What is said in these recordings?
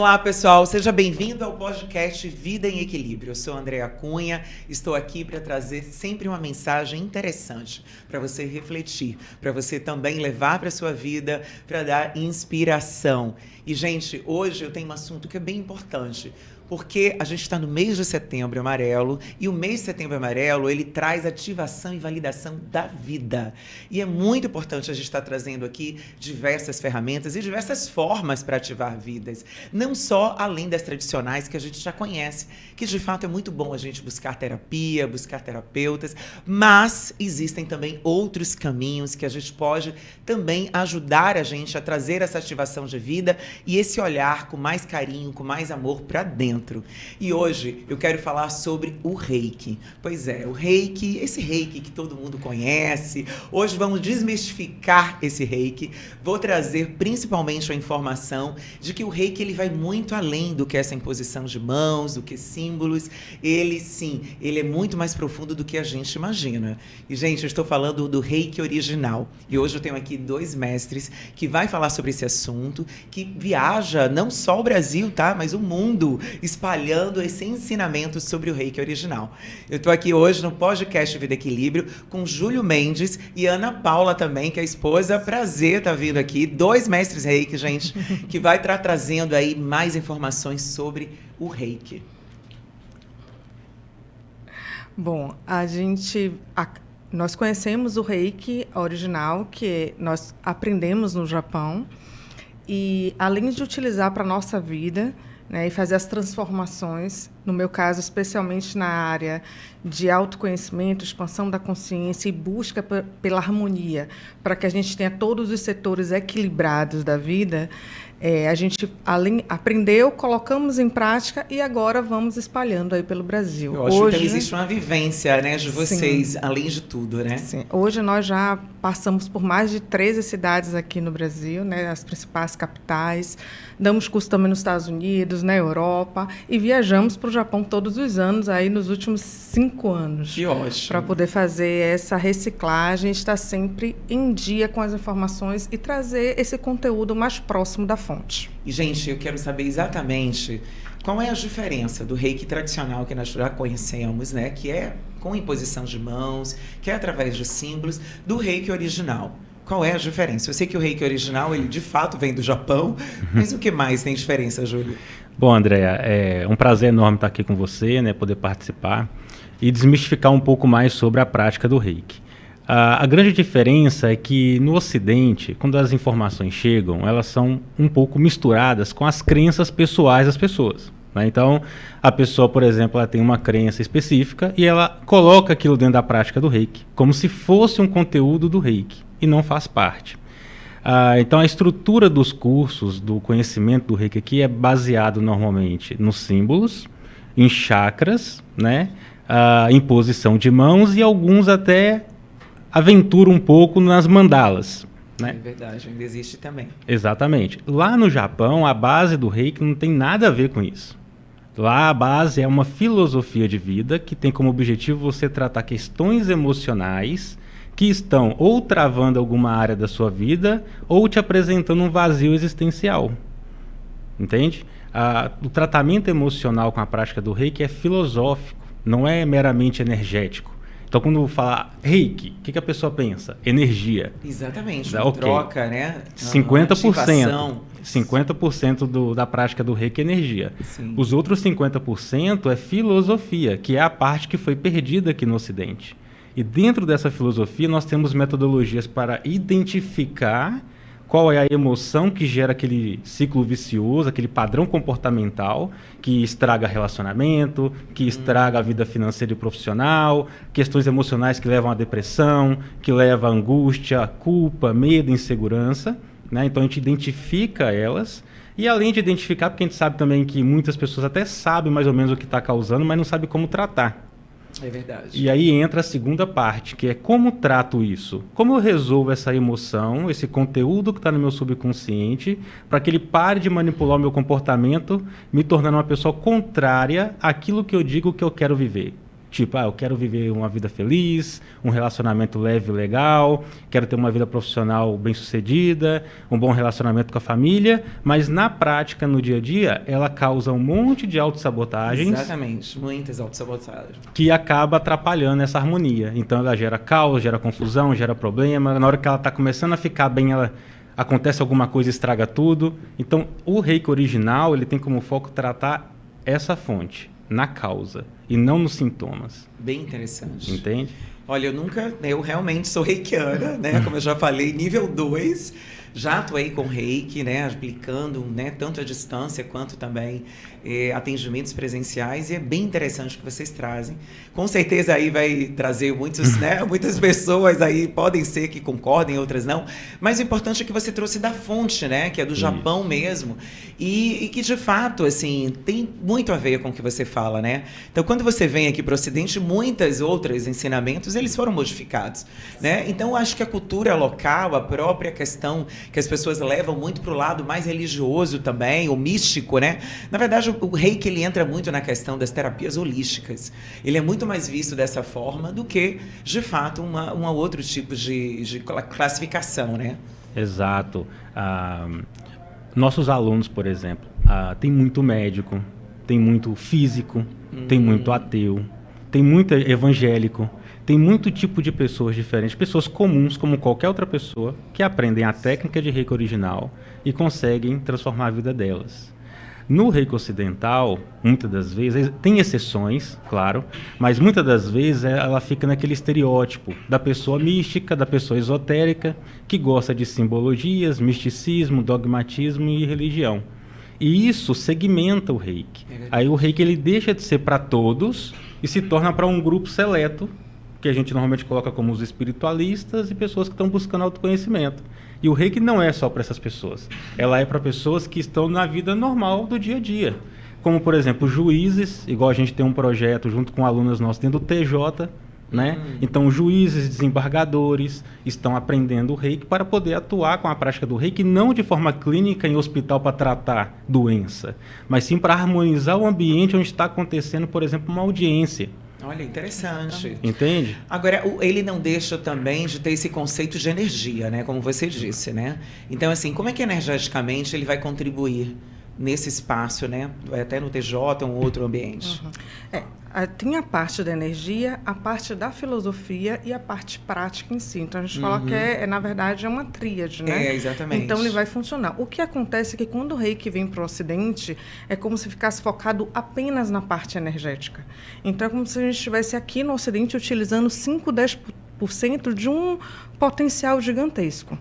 Olá, pessoal. Seja bem-vindo ao podcast Vida em Equilíbrio. Eu sou Andréa Cunha. Estou aqui para trazer sempre uma mensagem interessante para você refletir, para você também levar para a sua vida, para dar inspiração. E, gente, hoje eu tenho um assunto que é bem importante, porque a gente está no mês de Setembro Amarelo e o mês de Setembro Amarelo, ele traz ativação e validação da vida. E é muito importante a gente estar trazendo aqui diversas ferramentas e diversas formas para ativar vidas. Não só além das tradicionais que a gente já conhece, que de fato é muito bom a gente buscar terapia, buscar terapeutas, mas existem também outros caminhos que a gente pode também ajudar a gente a trazer essa ativação de vida e esse olhar com mais carinho, com mais amor para dentro. E hoje eu quero falar sobre o Reiki. Pois é, o Reiki, esse Reiki que todo mundo conhece. Hoje vamos desmistificar esse Reiki. Vou trazer principalmente a informação de que o Reiki ele vai muito além do que essa imposição de mãos, do que símbolos. Ele sim, ele é muito mais profundo do que a gente imagina. E gente, eu estou falando do Reiki original. E hoje eu tenho aqui dois mestres que vai falar sobre esse assunto, que viaja não só o Brasil, tá? Mas o mundo, espalhando esse ensinamento sobre o Reiki original. Eu estou aqui hoje no podcast Vida Equilíbrio com Júlio Mendes e Ana Paula também, que é a esposa. Prazer estar vindo aqui. Dois mestres Reiki, gente, que vai estar trazendo aí mais informações sobre o Reiki. Bom, nós conhecemos o Reiki original, que nós aprendemos no Japão, e além de utilizar para a nossa vida, né, e fazer as transformações, no meu caso, especialmente na área de autoconhecimento, expansão da consciência e busca pela harmonia, para que a gente tenha todos os setores equilibrados da vida, a gente aprendeu, colocamos em prática e agora vamos espalhando aí pelo Brasil. Eu acho que existe uma vivência, né, de vocês, sim, além de tudo, né? Sim. Hoje nós já passamos por mais de 13 cidades aqui no Brasil, né, as principais capitais. Damos curso também nos Estados Unidos, na Europa, e viajamos para o Japão todos os anos, aí nos últimos 5 anos. Que ótimo! Para poder fazer essa reciclagem, estar sempre em dia com as informações e trazer esse conteúdo mais próximo da fonte. E, gente, eu quero saber exatamente qual é a diferença do Reiki tradicional que nós já conhecemos, né, que é com imposição de mãos, que é através de símbolos, do Reiki original. Qual é a diferença? Eu sei que o Reiki original, ele de fato vem do Japão, mas o que mais tem diferença, Júlio? Bom, Andréa, é um prazer enorme estar aqui com você, né, poder participar e desmistificar um pouco mais sobre a prática do Reiki. A grande diferença é que no Ocidente, quando as informações chegam, elas são um pouco misturadas com as crenças pessoais das pessoas, né? Então, a pessoa, por exemplo, ela tem uma crença específica e ela coloca aquilo dentro da prática do Reiki, como se fosse um conteúdo do Reiki, e não faz parte. Então, a estrutura dos cursos, do conhecimento do Reiki aqui é baseado normalmente nos símbolos, em chakras, né? Em posição de mãos e alguns até aventura um pouco nas mandalas, né? É verdade, ainda existe também. Exatamente. Lá no Japão, a base do Reiki não tem nada a ver com isso. Lá a base é uma filosofia de vida que tem como objetivo você tratar questões emocionais que estão ou travando alguma área da sua vida ou te apresentando um vazio existencial. Entende? O tratamento emocional com a prática do Reiki é filosófico, não é meramente energético. Então, quando falar Reiki, o que a pessoa pensa? Energia. Exatamente, uma troca, né? 50% da prática do Reiki é energia. Sim. Os outros 50% é filosofia, que é a parte que foi perdida aqui no Ocidente. E dentro dessa filosofia, nós temos metodologias para identificar qual é a emoção que gera aquele ciclo vicioso, aquele padrão comportamental que estraga relacionamento, que estraga a vida financeira e profissional, questões emocionais que levam à depressão, que levam à angústia, culpa, medo, insegurança, né? Então a gente identifica elas e além de identificar, porque a gente sabe também que muitas pessoas até sabem mais ou menos o que está causando, mas não sabem como tratar. É verdade. E aí entra a segunda parte, que é como trato isso? Como eu resolvo essa emoção, esse conteúdo que está no meu subconsciente, para que ele pare de manipular o meu comportamento, me tornando uma pessoa contrária àquilo que eu digo que eu quero viver. Tipo, eu quero viver uma vida feliz, um relacionamento leve e legal, quero ter uma vida profissional bem-sucedida, um bom relacionamento com a família, mas na prática, no dia a dia, ela causa um monte de autossabotagens. Exatamente, muitas autossabotagens. Que acaba atrapalhando essa harmonia. Então ela gera caos, gera confusão, gera problema. Na hora que ela está começando a ficar bem, acontece alguma coisa e estraga tudo. Então o reiki original, ele tem como foco tratar essa fonte, na causa, e não nos sintomas. Bem interessante. Entende? Olha, eu realmente sou reikiana, né? Como eu já falei, nível 2. Já atuei com reiki, né? Aplicando, né? Tanto à distância quanto também atendimentos presenciais. E é bem interessante o que vocês trazem. Com certeza aí vai trazer muitos, né? Muitas pessoas aí, podem ser que concordem, outras não. Mas o importante é que você trouxe da fonte, né? Que é do Japão mesmo. E que, de fato, assim, tem muito a ver com o que você fala, né? Então, quando você vem aqui para o Ocidente, muitas outros ensinamentos, eles foram modificados, né? Então, eu acho que a cultura local, a própria questão que as pessoas levam muito para o lado mais religioso também, o místico, né? Na verdade, o reiki, ele entra muito na questão das terapias holísticas. Ele é muito mais visto dessa forma do que, de fato, um outro tipo de classificação, né? Exato. Nossos alunos, por exemplo, tem muito médico, tem muito físico, tem muito ateu, tem muito evangélico, tem muito tipo de pessoas diferentes, pessoas comuns como qualquer outra pessoa, que aprendem a técnica de reiki original e conseguem transformar a vida delas. No reiki ocidental, muitas das vezes, tem exceções, claro, mas muitas das vezes ela fica naquele estereótipo da pessoa mística, da pessoa esotérica, que gosta de simbologias, misticismo, dogmatismo e religião. E isso segmenta o reiki. Aí o reiki, ele deixa de ser para todos e se torna para um grupo seleto, que a gente normalmente coloca como os espiritualistas e pessoas que estão buscando autoconhecimento. E o reiki não é só para essas pessoas. Ela é para pessoas que estão na vida normal do dia a dia. Como, por exemplo, juízes, igual a gente tem um projeto junto com alunos nossos dentro do TJ, né? Então, juízes, desembargadores estão aprendendo o reiki para poder atuar com a prática do reiki, não de forma clínica em hospital para tratar doença, mas sim para harmonizar o ambiente onde está acontecendo, por exemplo, uma audiência. Olha, interessante. Entende? Agora, ele não deixa também de ter esse conceito de energia, né? Como você disse, né? Então, assim, como é que energeticamente ele vai contribuir nesse espaço, né? Até no TJ, um outro ambiente. Tem a parte da energia, a parte da filosofia e a parte prática em si. Então, a gente fala que, na verdade, é uma tríade, né? Exatamente. Então, ele vai funcionar. O que acontece é que quando o reiki vem para o Ocidente, é como se ficasse focado apenas na parte energética. Então, é como se a gente estivesse aqui no Ocidente utilizando 5, 10% de um potencial gigantesco.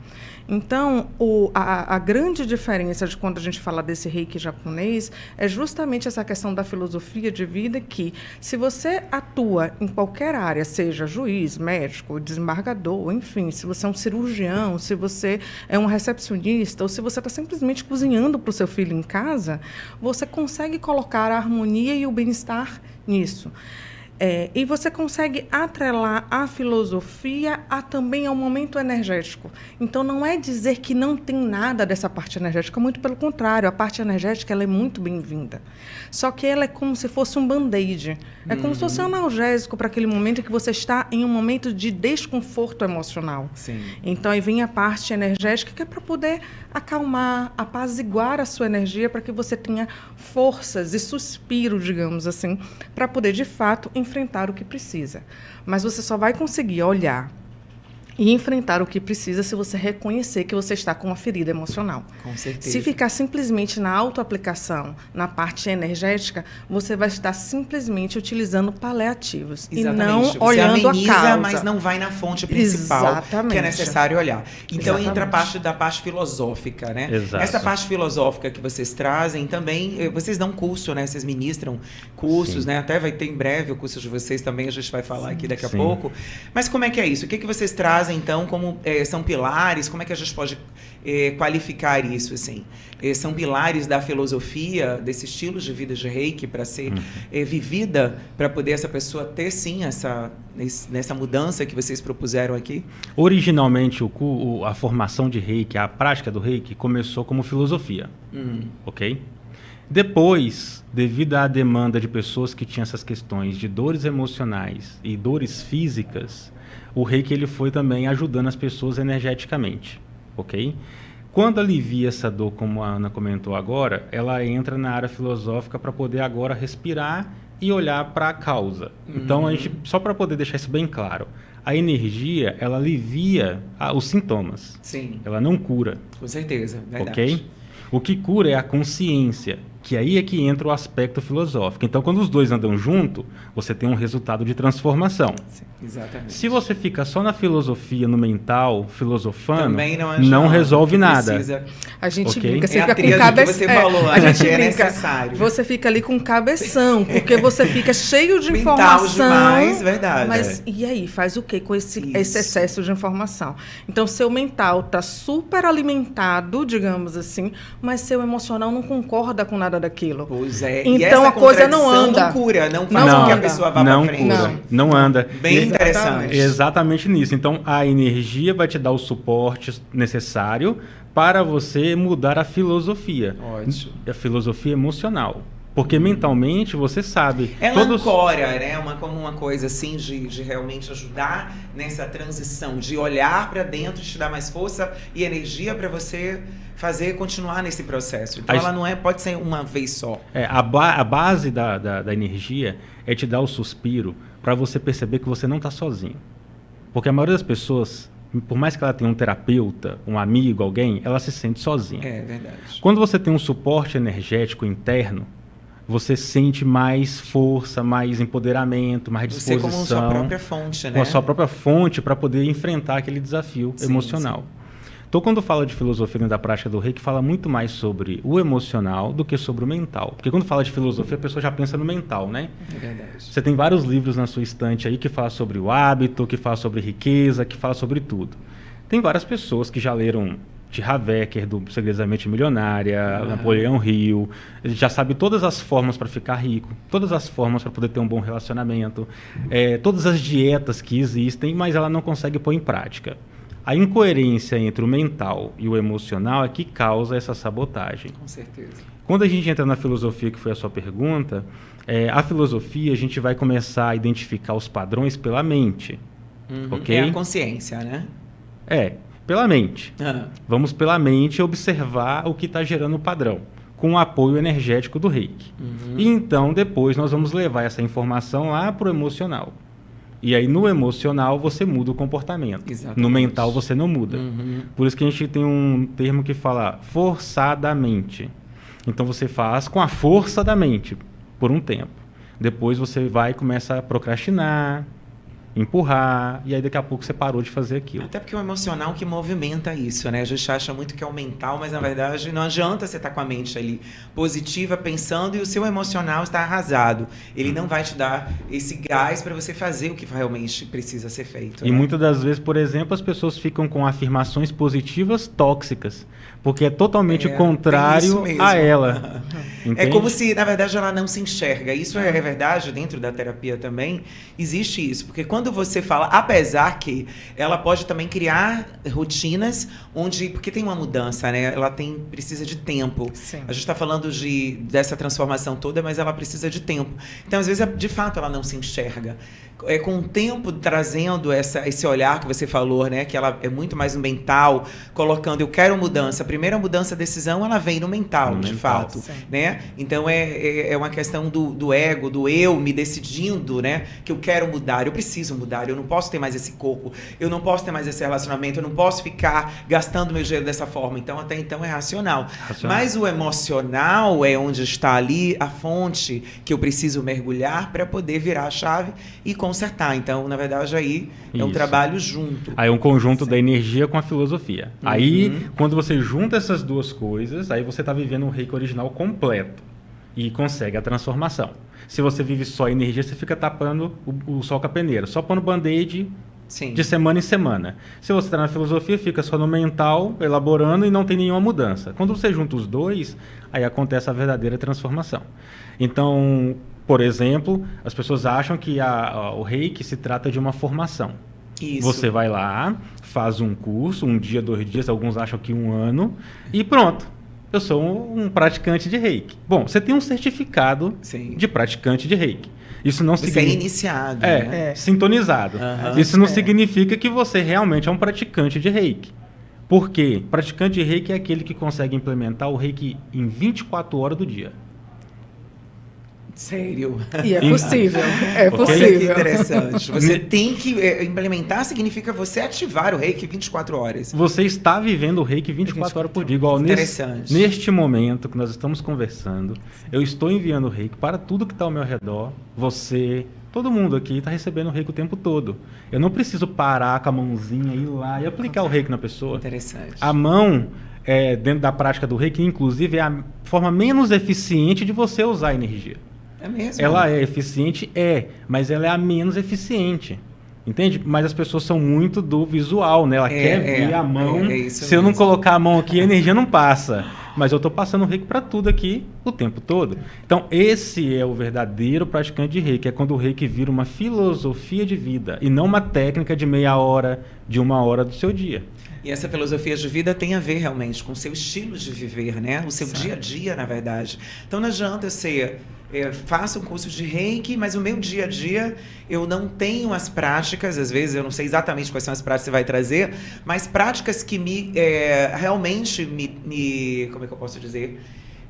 Então, a grande diferença de quando a gente fala desse reiki japonês é justamente essa questão da filosofia de vida que, se você atua em qualquer área, seja juiz, médico, desembargador, enfim, se você é um cirurgião, se você é um recepcionista ou se você está simplesmente cozinhando para o seu filho em casa, você consegue colocar a harmonia e o bem-estar nisso. E você consegue atrelar a filosofia também ao momento energético. Então, não é dizer que não tem nada dessa parte energética, muito pelo contrário, a parte energética ela é muito bem-vinda. Só que ela é como se fosse um band-aid. É como se fosse um analgésico para aquele momento em que você está em um momento de desconforto emocional. Sim. Então, aí vem a parte energética, que é para poder acalmar, apaziguar a sua energia, para que você tenha forças e suspiro, digamos assim, para poder, de fato, enfrentar o que precisa. Mas você só vai conseguir olhar e enfrentar o que precisa se você reconhecer que você está com uma ferida emocional. Com certeza. Se ficar simplesmente na autoaplicação, na parte energética, você vai estar simplesmente utilizando paliativos. Exatamente. E não você olhando ameniza, a causa. mas não vai na fonte principal. Exatamente. Que é necessário olhar. Então, Exatamente. entra a parte da parte filosófica, né? Exato. Essa parte filosófica que vocês trazem também, vocês dão curso, né? Vocês ministram cursos, Sim. né? Até vai ter em breve o curso de vocês também, a gente vai falar aqui daqui a Sim. pouco. Mas como é que é isso? O que vocês trazem, então, como são pilares? Como é que a gente pode qualificar isso, assim? São pilares da filosofia, desse estilo de vida de reiki para ser vivida, para poder essa pessoa ter, sim, nessa mudança que vocês propuseram aqui? Originalmente, a formação de reiki, a prática do reiki, começou como filosofia, ok? Depois, devido à demanda de pessoas que tinham essas questões de dores emocionais e dores físicas, o reiki ele foi também ajudando as pessoas energeticamente, ok? Quando alivia essa dor, como a Ana comentou agora, ela entra na área filosófica para poder agora respirar e olhar para a causa. Então, a gente, só para poder deixar isso bem claro, a energia, ela alivia os sintomas. Sim. Ela não cura. Com certeza, verdade. Ok? O que cura é a consciência, que aí é que entra o aspecto filosófico. Então, quando os dois andam junto, você tem um resultado de transformação. Sim, exatamente. Se você fica só na filosofia, no mental, filosofando, Também não resolve nada. A gente Ok? brinca, você É a fica com tríade cabeça. que você falou, a gente é brinca. necessário. Você fica ali com cabeção, porque você fica cheio de Mental informação. demais, verdade. Mas e aí, faz o que com esse Isso. excesso de informação? Então, seu mental está super alimentado, digamos assim, mas seu emocional não concorda com nada daquilo. Pois é. Então, E essa a coisa não contradição anda. Não cura, não faz Não com que a anda. pessoa vá Não pra frente. cura, não anda. Bem E- interessante. Exatamente nisso. Então, a energia vai te dar o suporte necessário para você mudar a filosofia. Ótimo. A filosofia emocional. Porque mentalmente você sabe. Ela ancora, né? Como uma coisa assim de realmente ajudar nessa transição, de olhar para dentro, te dar mais força e energia para você continuar nesse processo. Então ela não pode ser uma vez só. A base da energia é te dar o suspiro para você perceber que você não está sozinho. Porque a maioria das pessoas, por mais que ela tenha um terapeuta, um amigo, alguém, ela se sente sozinha. É verdade. Quando você tem um suporte energético interno, você sente mais força, mais empoderamento, mais Você disposição. como sua própria fonte, né? Com a sua própria fonte para poder enfrentar aquele desafio emocional. Sim. Então, quando fala de filosofia dentro da prática do Reiki, fala muito mais sobre o emocional do que sobre o mental. Porque quando fala de filosofia, a pessoa já pensa no mental, né? É verdade. Você tem vários livros na sua estante aí que falam sobre o hábito, que falam sobre riqueza, que falam sobre tudo. Tem várias pessoas que já leram de Havecker, do Segredos da Mente Milionária, Napoleão Hill, já sabe todas as formas para ficar rico, todas as formas para poder ter um bom relacionamento, todas as dietas que existem, mas ela não consegue pôr em prática. A incoerência entre o mental e o emocional é que causa essa sabotagem. Com certeza. Quando a gente entra na filosofia, que foi a sua pergunta, a filosofia a gente vai começar a identificar os padrões pela mente. Ok? É a consciência, né? Pela mente. Ah. Vamos pela mente observar o que está gerando o padrão, com o apoio energético do Reiki. E então, depois, nós vamos levar essa informação lá para o emocional. E aí, no emocional, você muda o comportamento. Exatamente. No mental, você não muda. Por isso que a gente tem um termo que fala forçadamente. Então, você faz com a força da mente, por um tempo. Depois, você vai e começa a procrastinar, empurrar, e aí daqui a pouco você parou de fazer aquilo. Até porque é o emocional que movimenta isso, né? A gente acha muito que é o mental, mas na verdade não adianta você estar com a mente ali positiva, pensando, e o seu emocional está arrasado. Ele não vai te dar esse gás para você fazer o que realmente precisa ser feito. E né? muitas das vezes, por exemplo, as pessoas ficam com afirmações positivas tóxicas, porque é totalmente tem contrário isso mesmo. a ela. É Entende? como se, na verdade, ela não se enxerga. Isso é verdade, dentro da terapia também existe isso. Porque quando você fala, apesar que ela pode também criar rotinas onde, porque tem uma mudança, né? Ela precisa de tempo. Sim. A gente está falando dessa transformação toda, mas ela precisa de tempo. Então, às vezes, de fato, ela não se enxerga. Com o tempo trazendo esse olhar que você falou, né? Que ela é muito mais no mental, colocando, eu quero mudança. A primeira mudança, a decisão, ela vem no mental, de fato. Sim. Né? Então é uma questão do ego, do eu me decidindo, né? Que eu quero mudar, eu preciso mudar, eu não posso ter mais esse corpo, eu não posso ter mais esse relacionamento, eu não posso ficar gastando meu dinheiro dessa forma. Então, até então é racional. Mas o emocional é onde está ali a fonte que eu preciso mergulhar para poder virar a chave e consertar. Então, na verdade, aí é um Isso. trabalho junto. Aí é um conjunto da energia com a filosofia. Aí, quando você junta essas duas coisas, aí você está vivendo um Reiki original completo e consegue a transformação. Se você vive só energia, você fica tapando o sol com a peneira, só pondo band-aid Sim. de semana em semana. Se você está na filosofia, fica só no mental, elaborando e não tem nenhuma mudança. Quando você junta os dois, aí acontece a verdadeira transformação. Então, por exemplo, as pessoas acham que o Reiki se trata de uma formação. Isso. Você vai lá, faz um curso, um dia, 2 dias, alguns acham que 1 ano, e pronto. eu sou um praticante de reiki. Bom, você tem um certificado Sim. de praticante de reiki. Isso não Você é significa... iniciado, né? sintonizado. Aham. Isso não significa que você realmente é um praticante de reiki. Por quê? Praticante de reiki é aquele que consegue implementar o reiki em 24 horas do dia. Sério. E é possível. É Ok? Olha que possível. interessante. Você tem que implementar, significa você ativar o reiki 24 horas. Você está vivendo o reiki 24 horas por dia. Igual Interessante. neste momento que nós estamos conversando, eu estou enviando o reiki para tudo que está ao meu redor. Você, todo mundo aqui está recebendo o reiki o tempo todo. Eu não preciso parar com a mãozinha, ir lá e aplicar o reiki na pessoa. Interessante. A mão, dentro da prática do reiki, inclusive, é a forma menos eficiente de você usar a energia. É mesmo? Ela é eficiente? mas ela é a menos eficiente. Entende? Mas as pessoas são muito do visual, né? Ela quer ver a mão. Isso Se eu não mesmo. colocar a mão aqui, a energia não passa. Mas eu estou passando reiki para tudo aqui o tempo todo. Então, esse é o verdadeiro praticante de reiki. É quando o reiki vira uma filosofia de vida e não uma técnica de meia hora, de 1 hora do seu dia. E essa filosofia de vida tem a ver realmente com o seu estilo de viver, né? O seu dia a dia, na verdade. Então não adianta ser... faço um curso de reiki, mas o meu dia a dia eu não tenho as práticas, às vezes eu não sei exatamente quais são as práticas que você vai trazer, mas práticas que realmente me... Como é que eu posso dizer?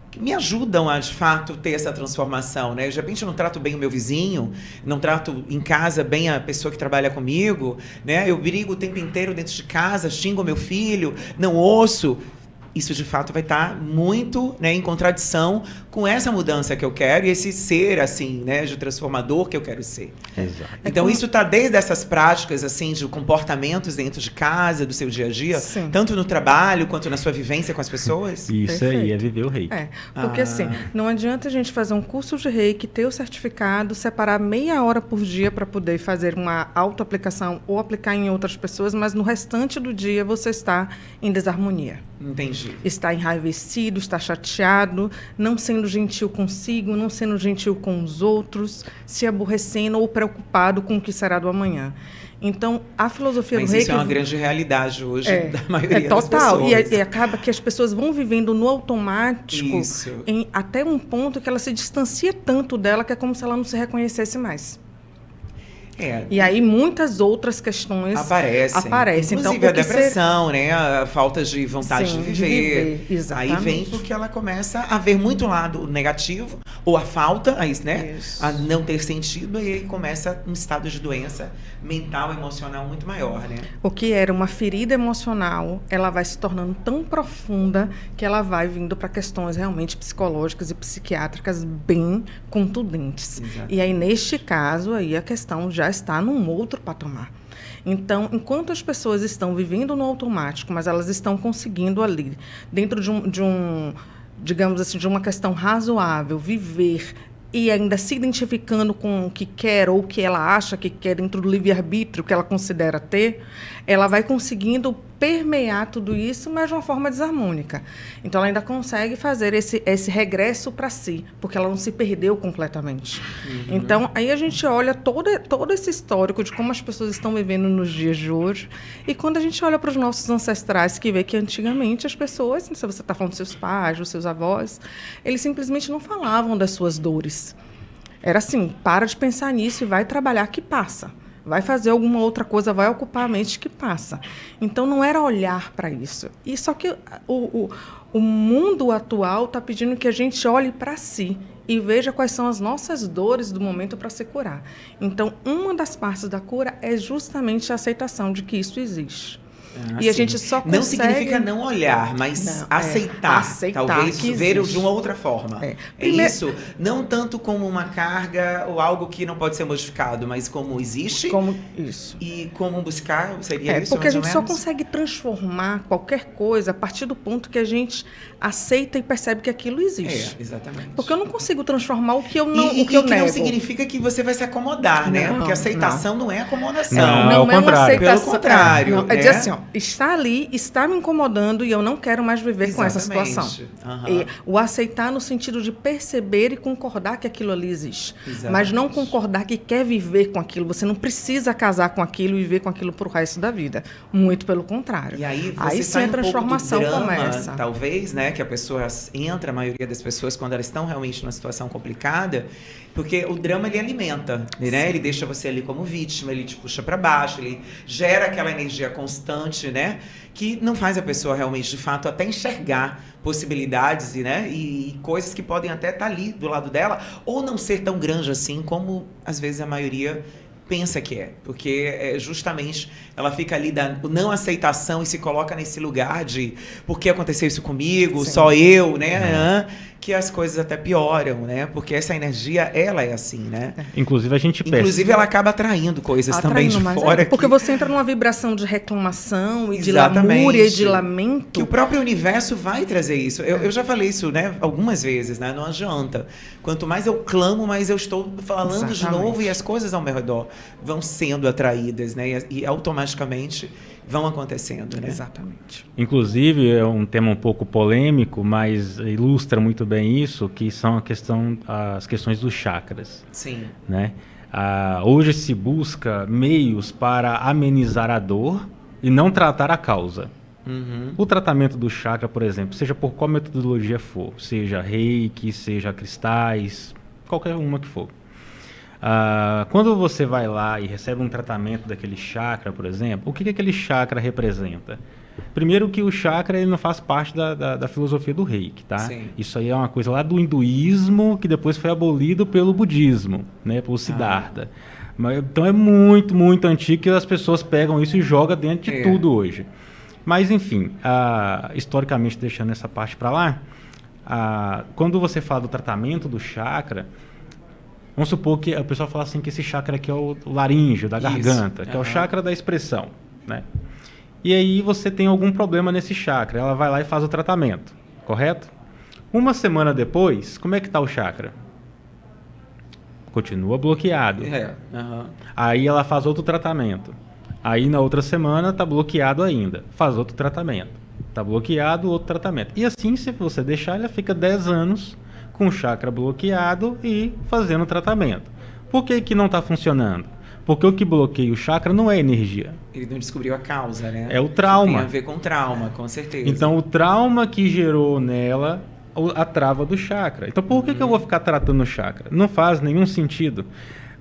Que me ajudam a, de fato, ter essa transformação, né? De repente eu não trato bem o meu vizinho, não trato em casa bem a pessoa que trabalha comigo, né? Eu brigo o tempo inteiro dentro de casa, xingo meu filho, não ouço. Isso, de fato, vai estar muito, né, em contradição com essa mudança que eu quero e esse ser, assim, né, de transformador que eu quero ser. Exato. Então, isso está desde essas práticas, assim, de comportamentos dentro de casa, do seu dia a dia, Sim. tanto no trabalho quanto na sua vivência com as pessoas? Isso aí Perfeito. é viver o reiki. Porque assim, não adianta a gente fazer um curso de reiki, ter o certificado, separar meia hora por dia para poder fazer uma autoaplicação ou aplicar em outras pessoas, mas no restante do dia você está em desarmonia. Entendi. Está enraivecido, está chateado, não sendo gentil consigo, não sendo gentil com os outros, se aborrecendo ou preocupado com o que será do amanhã. Então, a filosofia Mas do reiki... isso é uma grande realidade hoje da maioria total. das pessoas. E acaba que as pessoas vão vivendo no automático Isso. até um ponto que ela se distancia tanto dela que é como se ela não se reconhecesse mais. E aí muitas outras questões aparecem. Inclusive Então, a depressão, né? A falta de vontade Sim, de de viver. viver, exatamente. Aí vem porque ela começa a ver muito lado negativo, ou a falta, né? Isso. A não ter sentido, e aí começa um estado de doença mental, emocional muito maior, né? O que era uma ferida emocional, ela vai se tornando tão profunda que ela vai vindo para questões realmente psicológicas e psiquiátricas bem contundentes. Exato. E aí, neste caso, aí a questão já está num outro patamar. Então, enquanto as pessoas estão vivendo no automático, mas elas estão conseguindo ali, dentro de um digamos assim, de uma questão razoável, viver e ainda se identificando com o que quer ou o que ela acha que quer dentro do livre-arbítrio que ela considera ter, ela vai conseguindo permear tudo isso, mas de uma forma desarmônica. Então, ela ainda consegue fazer esse regresso para si, porque ela não se perdeu completamente. Uhum. Então, aí a gente olha todo esse histórico de como as pessoas estão vivendo nos dias de hoje, e quando a gente olha para os nossos ancestrais, que vê que antigamente as pessoas, se você está falando dos seus pais, dos seus avós, eles simplesmente não falavam das suas dores. Era assim, para de pensar nisso e vai trabalhar que passa. Vai fazer alguma outra coisa, vai ocupar a mente que passa. Então, não era olhar para isso. E só que o mundo atual está pedindo que a gente olhe para si e veja quais são as nossas dores do momento para se curar. Então, uma das partes da cura é justamente a aceitação de que isso existe. E a gente só consegue... Não significa não olhar, mas aceitar talvez ver de uma outra forma. Isso, não tanto como uma carga ou algo que não pode ser modificado, mas como existe. Como isso. E como buscar, seria isso? Porque a gente só consegue transformar qualquer coisa a partir do ponto que a gente aceita e percebe que aquilo existe. Exatamente. Porque eu não consigo transformar o que eu não o que eu nego. Não significa que você vai se acomodar, né? Porque aceitação não é acomodação. Não, é uma aceitação. Pelo contrário. É dizer assim, ó, está ali, está me incomodando e eu não quero mais viver com essa situação. E o aceitar no sentido de perceber e concordar que aquilo ali existe. Mas não concordar que quer viver com aquilo. Você não precisa casar com aquilo e viver com aquilo pro resto da vida. Muito pelo contrário. E aí sim a transformação começa. Talvez, né, que a pessoa entra, a maioria das pessoas, quando elas estão realmente numa situação complicada, porque o drama, ele alimenta, né? Ele deixa você ali como vítima, ele te puxa para baixo, ele gera aquela energia constante, né? Que não faz a pessoa realmente, de fato, até enxergar possibilidades, né? E coisas que podem até estar ali do lado dela, ou não ser tão grande assim como, às vezes, a maioria pensa que é, porque justamente ela fica ali da não aceitação e se coloca nesse lugar de por que aconteceu isso comigo, só eu, né? Que as coisas até pioram, né? Porque essa energia, ela é assim, né? Inclusive a gente percebe. Inclusive ela acaba atraindo coisas também de fora. Porque você entra numa vibração de reclamação e de lamúria e de lamento. Que o próprio universo vai trazer isso. Eu já falei isso, né? Algumas vezes, né? Não adianta. Quanto mais eu clamo, mais eu estou falando de novo e as coisas ao meu redor vão sendo atraídas, né? E automaticamente vão acontecendo, né? Exatamente. Inclusive, é um tema um pouco polêmico, mas ilustra muito bem isso, que são as questões dos chakras. Sim. Né? Hoje se busca meios para amenizar a dor e não tratar a causa. O tratamento do chakra, por exemplo, seja por qual metodologia for, seja reiki, seja cristais, qualquer uma que for. Quando você vai lá e recebe um tratamento daquele chakra, por exemplo, o que aquele chakra representa? Primeiro que o chakra ele não faz parte da filosofia do reiki, tá? Sim. Isso aí é uma coisa lá do hinduísmo que depois foi abolido pelo budismo, né? Pelo Siddhartha. Então é muito, muito antigo que as pessoas pegam isso e jogam dentro de tudo hoje. Mas enfim, historicamente deixando essa parte para lá, quando você fala do tratamento do chakra, vamos supor que o pessoal fala assim que esse chakra aqui é o laríngeo, da garganta, que é o chakra da expressão, né? E aí você tem algum problema nesse chakra, ela vai lá e faz o tratamento, correto? Uma semana depois, como é que está o chakra? Continua bloqueado. Aí ela faz outro tratamento. Aí na outra semana está bloqueado ainda. Faz outro tratamento. Está bloqueado, outro tratamento. E assim, se você deixar, ela fica 10 anos com o chakra bloqueado e fazendo tratamento. Por que não está funcionando? Porque o que bloqueia o chakra não é energia. Ele não descobriu a causa, né? É o trauma. Tem a ver com trauma, com certeza. Então, o trauma que gerou nela a trava do chakra. Então, por que eu vou ficar tratando o chakra? Não faz nenhum sentido.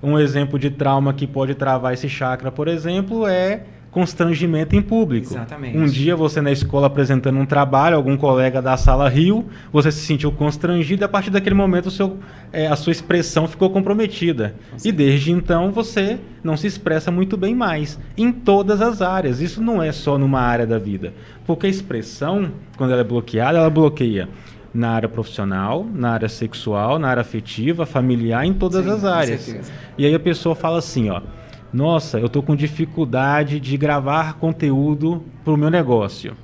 Um exemplo de trauma que pode travar esse chakra, por exemplo, é constrangimento em público. Exatamente. Um dia você na escola apresentando um trabalho, algum colega da sala riu, você se sentiu constrangido e a partir daquele momento a sua expressão ficou comprometida. E desde então você não se expressa muito bem mais, em todas as áreas. Isso não é só numa área da vida. Porque a expressão, quando ela é bloqueada, ela bloqueia na área profissional, na área sexual, na área afetiva, familiar, em todas as áreas. Com certeza. E aí a pessoa fala assim, nossa, eu estou com dificuldade de gravar conteúdo para o meu negócio.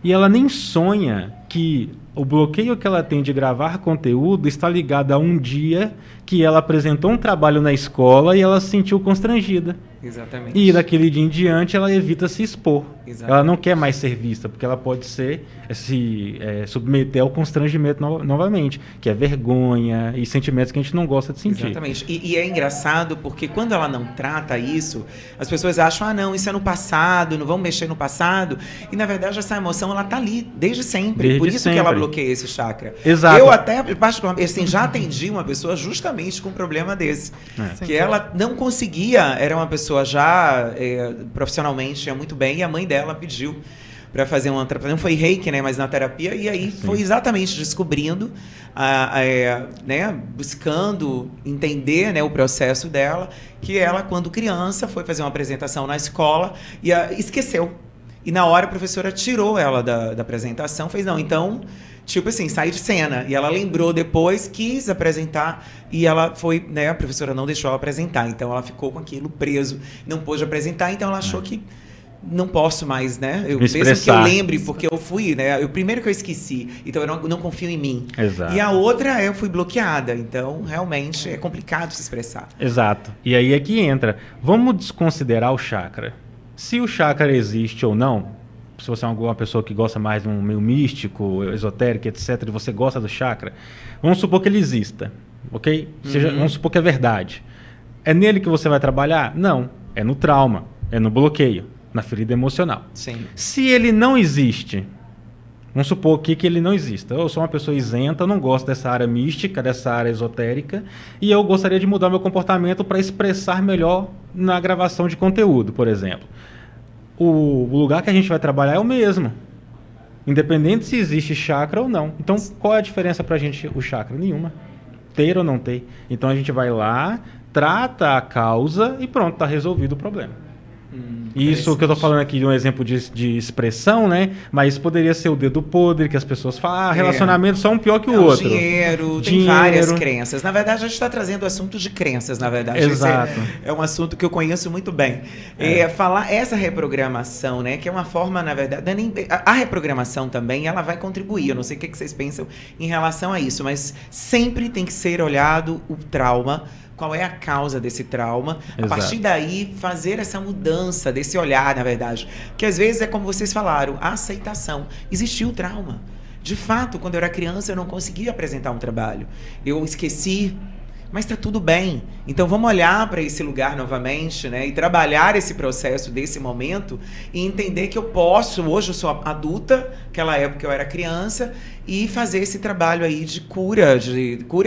E ela nem sonha que o bloqueio que ela tem de gravar conteúdo está ligado a um dia que ela apresentou um trabalho na escola e ela se sentiu constrangida. Exatamente. E daquele dia em diante ela evita se expor. Exatamente. Ela não quer mais ser vista, porque ela pode se submeter ao constrangimento novamente, que é vergonha e sentimentos que a gente não gosta de sentir. Exatamente. E é engraçado porque quando ela não trata isso, as pessoas acham, não, isso é no passado, não vamos mexer no passado. E na verdade essa emoção ela tá ali desde sempre. Desde Por isso sempre. que ela bloqueia esse chakra. Exato. Eu até, particularmente, assim, já atendi uma pessoa justamente com um problema desse. Que ela não conseguia, era uma pessoa já profissionalmente ia muito bem, e a mãe dela pediu para fazer uma terapia, não foi reiki, né, mas na terapia, e aí foi exatamente descobrindo, né, buscando entender, né, o processo dela, que ela, quando criança, foi fazer uma apresentação na escola e esqueceu. E na hora a professora tirou ela da apresentação, fez, não, então, tipo assim, sai de cena. E ela lembrou depois, quis apresentar, e ela foi, né, a professora não deixou ela apresentar, então ela ficou com aquilo preso, não pôde apresentar, então ela achou que não posso mais, né? Mesmo que eu lembre, porque eu fui, né? Primeiro que eu esqueci, então eu não confio em mim. Exato. E a outra eu fui bloqueada, então realmente é complicado se expressar. Exato. E aí é que entra. Vamos desconsiderar o chakra. Se o chakra existe ou não, se você é uma pessoa que gosta mais de um meio místico, esotérico, etc., e você gosta do chakra, vamos supor que ele exista, ok? Vamos supor que é verdade. É nele que você vai trabalhar? Não. É no trauma, é no bloqueio, na ferida emocional. Sim. Se ele não existe, vamos supor que ele não exista. Eu sou uma pessoa isenta, eu não gosto dessa área mística, dessa área esotérica, e eu gostaria de mudar meu comportamento para expressar melhor na gravação de conteúdo, por exemplo. O lugar que a gente vai trabalhar é o mesmo, independente se existe chakra ou não. Então, qual é a diferença para a gente, o chakra? Nenhuma. Ter ou não ter. Então, a gente vai lá, trata a causa e pronto, está resolvido o problema. Isso que eu estou falando aqui de um exemplo de expressão, né? Mas poderia ser o dedo podre, que as pessoas falam, relacionamento só um pior que o outro. Dinheiro, tem várias crenças. Na verdade, a gente está trazendo o assunto de crenças, na verdade. Exato. É um assunto que eu conheço muito bem. Falar essa reprogramação, né? Que é uma forma, na verdade... A reprogramação também, ela vai contribuir. Eu não sei o que vocês pensam em relação a isso, mas sempre tem que ser olhado o trauma. Qual é a causa desse trauma? Exato. A partir daí, fazer essa mudança desse olhar, na verdade. Que às vezes é como vocês falaram, a aceitação. Existiu o trauma. De fato, quando eu era criança, eu não conseguia apresentar um trabalho. Eu esqueci, mas está tudo bem. Então, vamos olhar para esse lugar novamente, né? E trabalhar esse processo desse momento e entender que eu posso, hoje eu sou adulta, naquela época eu era criança, e fazer esse trabalho aí de cura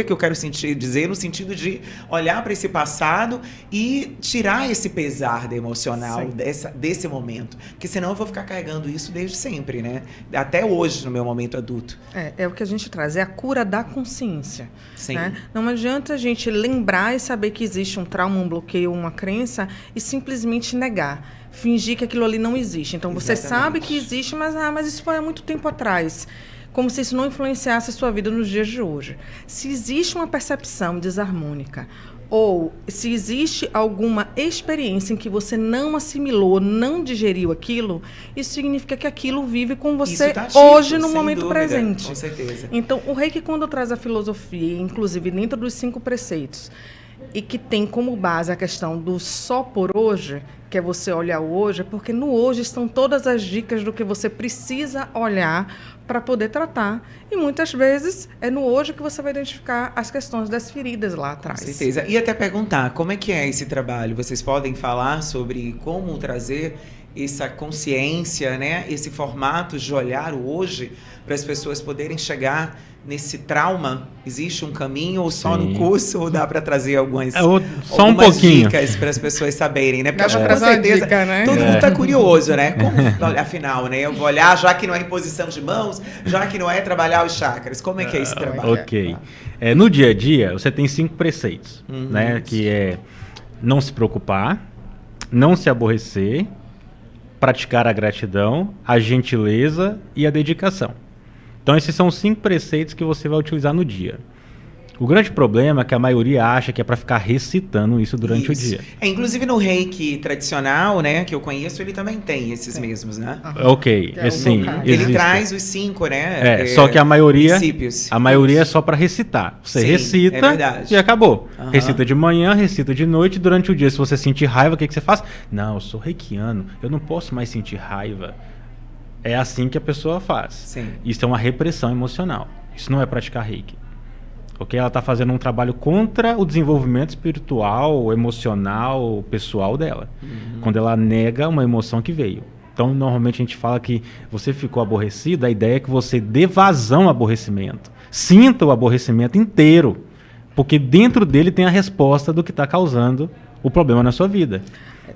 que eu quero dizer no sentido de olhar para esse passado e tirar esse pesar emocional desse momento. Porque senão eu vou ficar carregando isso desde sempre, né? Até hoje, no meu momento adulto. É o que a gente traz, é a cura da consciência. Sim. Né? Não adianta a gente lembrar e saber que existe um trauma, um bloqueio, uma crença e simplesmente negar. Fingir que aquilo ali não existe. Então, você sabe que existe, mas isso foi há muito tempo atrás. Como se isso não influenciasse a sua vida nos dias de hoje. Se existe uma percepção desarmônica, ou se existe alguma experiência em que você não assimilou, não digeriu aquilo, isso significa que aquilo vive com você hoje, no momento presente. Com certeza. Então, o Reiki, quando traz a filosofia, inclusive dentro dos 5 preceitos, e que tem como base a questão do só por hoje, que é você olhar o hoje, porque no hoje estão todas as dicas do que você precisa olhar para poder tratar. E muitas vezes é no hoje que você vai identificar as questões das feridas lá atrás. Com certeza. E até perguntar, como é que é esse trabalho? Vocês podem falar sobre como trazer essa consciência, né? Esse formato de olhar o hoje para as pessoas poderem chegar nesse trauma? Existe um caminho ou só no curso ou dá para trazer algumas dicas para as pessoas saberem, né? Porque acho que com certeza dica, né? Todo mundo está curioso, né? Como, afinal, né? Eu vou olhar, já que não é imposição de mãos, já que não é trabalhar os chakras, como é que é esse trabalho? Ok. No dia a dia, você tem 5 preceitos, né? Que é não se preocupar, não se aborrecer, praticar a gratidão, a gentileza e a dedicação. Então, esses são os 5 preceitos que você vai utilizar no dia. O grande problema é que a maioria acha que é para ficar recitando isso durante o dia. Inclusive no Reiki tradicional, né, que eu conheço, ele também tem esses mesmos, né? Ok, sim. Ele traz os 5, né? Só que a maioria é só para recitar. Você recita e acabou. Recita de manhã, recita de noite. Durante o dia, se você sentir raiva, o que você faz? Não, eu sou reikiano, eu não posso mais sentir raiva. É assim que a pessoa faz. Sim. Isso é uma repressão emocional. Isso não é praticar Reiki. Okay? Ela está fazendo um trabalho contra o desenvolvimento espiritual, emocional, pessoal dela. Quando ela nega uma emoção que veio. Então, normalmente a gente fala que você ficou aborrecido, a ideia é que você dê vazão ao aborrecimento. Sinta o aborrecimento inteiro. Porque dentro dele tem a resposta do que está causando o problema na sua vida.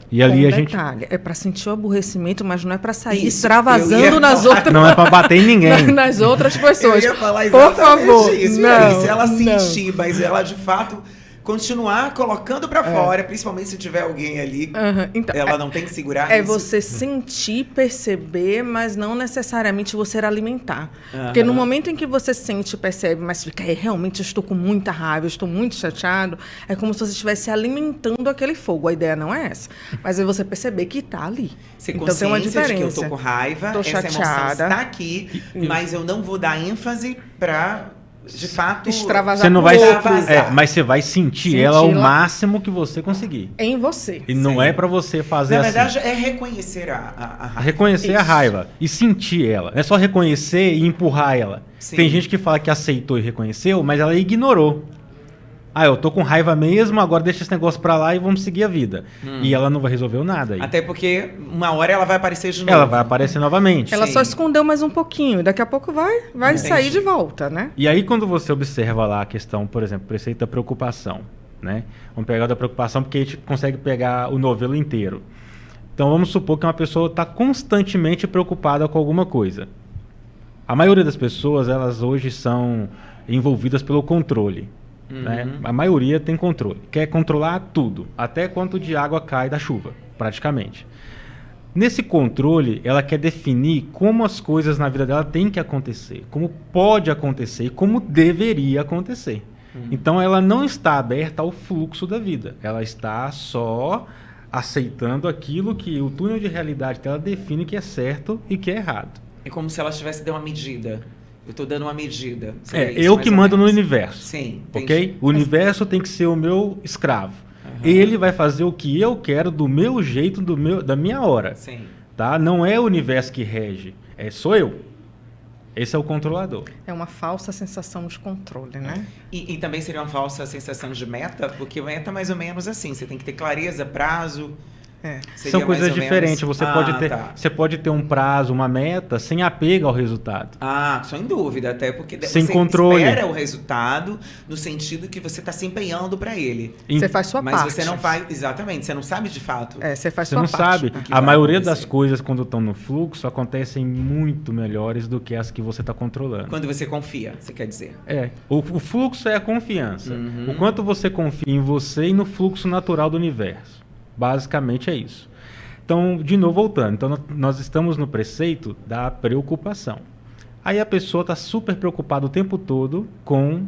E ali detalhe, é para sentir o aborrecimento, mas não é para sair extravasando nas outras... Não é para bater em ninguém. nas outras pessoas. Eu ia falar por favor, isso. Não, se ela sentir, mas ela de fato continuar colocando para fora, principalmente se tiver alguém ali, então, ela não tem que segurar isso. Você sentir, perceber, mas não necessariamente você alimentar. Porque no momento em que você sente e percebe, mas fica, realmente eu estou com muita raiva, eu estou muito chateado, é como se você estivesse alimentando aquele fogo. A ideia não é essa. Mas é você perceber que está ali. Ser então tem uma diferença. De que eu estou com raiva, essa emoção está aqui, mas eu não vou dar ênfase para de fato, extravasar Você não vai, extravasar. mas você vai sentir ela ao máximo que você conseguir. em você. E não Sim. é pra você fazer Na assim. verdade, é reconhecer a raiva. Reconhecer a Isso. raiva e sentir ela. Não é só reconhecer e empurrar ela. Sim. Tem gente que fala que aceitou e reconheceu, mas ela ignorou. Ah, eu tô com raiva mesmo, agora deixa esse negócio pra lá e vamos seguir a vida. E ela não vai resolver nada aí. Até porque uma hora ela vai aparecer de novo. Ela vai aparecer novamente. Ela Sim. só escondeu mais um pouquinho, e daqui a pouco vai Entendi. sair de volta, né? E aí, quando você observa lá a questão, por exemplo, preceito da preocupação, né? Vamos pegar o da preocupação porque a gente consegue pegar o novelo inteiro. Então, vamos supor que uma pessoa está constantemente preocupada com alguma coisa. A maioria das pessoas, elas hoje são envolvidas pelo controle. Né? A maioria tem controle. Quer controlar tudo, até quanto de água cai da chuva, praticamente. Nesse controle, ela quer definir como as coisas na vida dela têm que acontecer, como pode acontecer e como deveria acontecer. Então, ela não está aberta ao fluxo da vida. Ela está só aceitando aquilo que o túnel de realidade dela define que é certo e que é errado. É como se ela tivesse dando uma medida. Eu tô dando uma medida. É, Seria isso, eu mais que ou mando no menos? universo. Sim, Ok? entendi. O universo tem que ser o meu escravo. Ele vai fazer o que eu quero do meu jeito, da minha hora. Sim. Tá? Não é o universo que rege, sou eu. Esse é o controlador. É uma falsa sensação de controle, né? E também seria uma falsa sensação de meta, porque meta é mais ou menos assim, você tem que ter clareza, prazo. Seria São coisas mais ou diferentes. menos- Você pode ter um prazo, uma meta, sem apego ao resultado. Ah, sem dúvida, até porque Sem você controle. espera o resultado no sentido que você está se empenhando para ele. Você faz sua Mas parte. você não faz, exatamente, você não sabe de fato. Você faz Você sua não parte. sabe. o que A vai maioria acontecer. das coisas, quando estão no fluxo, acontecem muito melhores do que as que você está controlando. Quando você confia, você quer dizer. O fluxo é a confiança. O quanto você confia em você e no fluxo natural do universo. Basicamente é isso. Então, de novo, voltando. Então, nós estamos no preceito da preocupação. Aí a pessoa está super preocupada o tempo todo com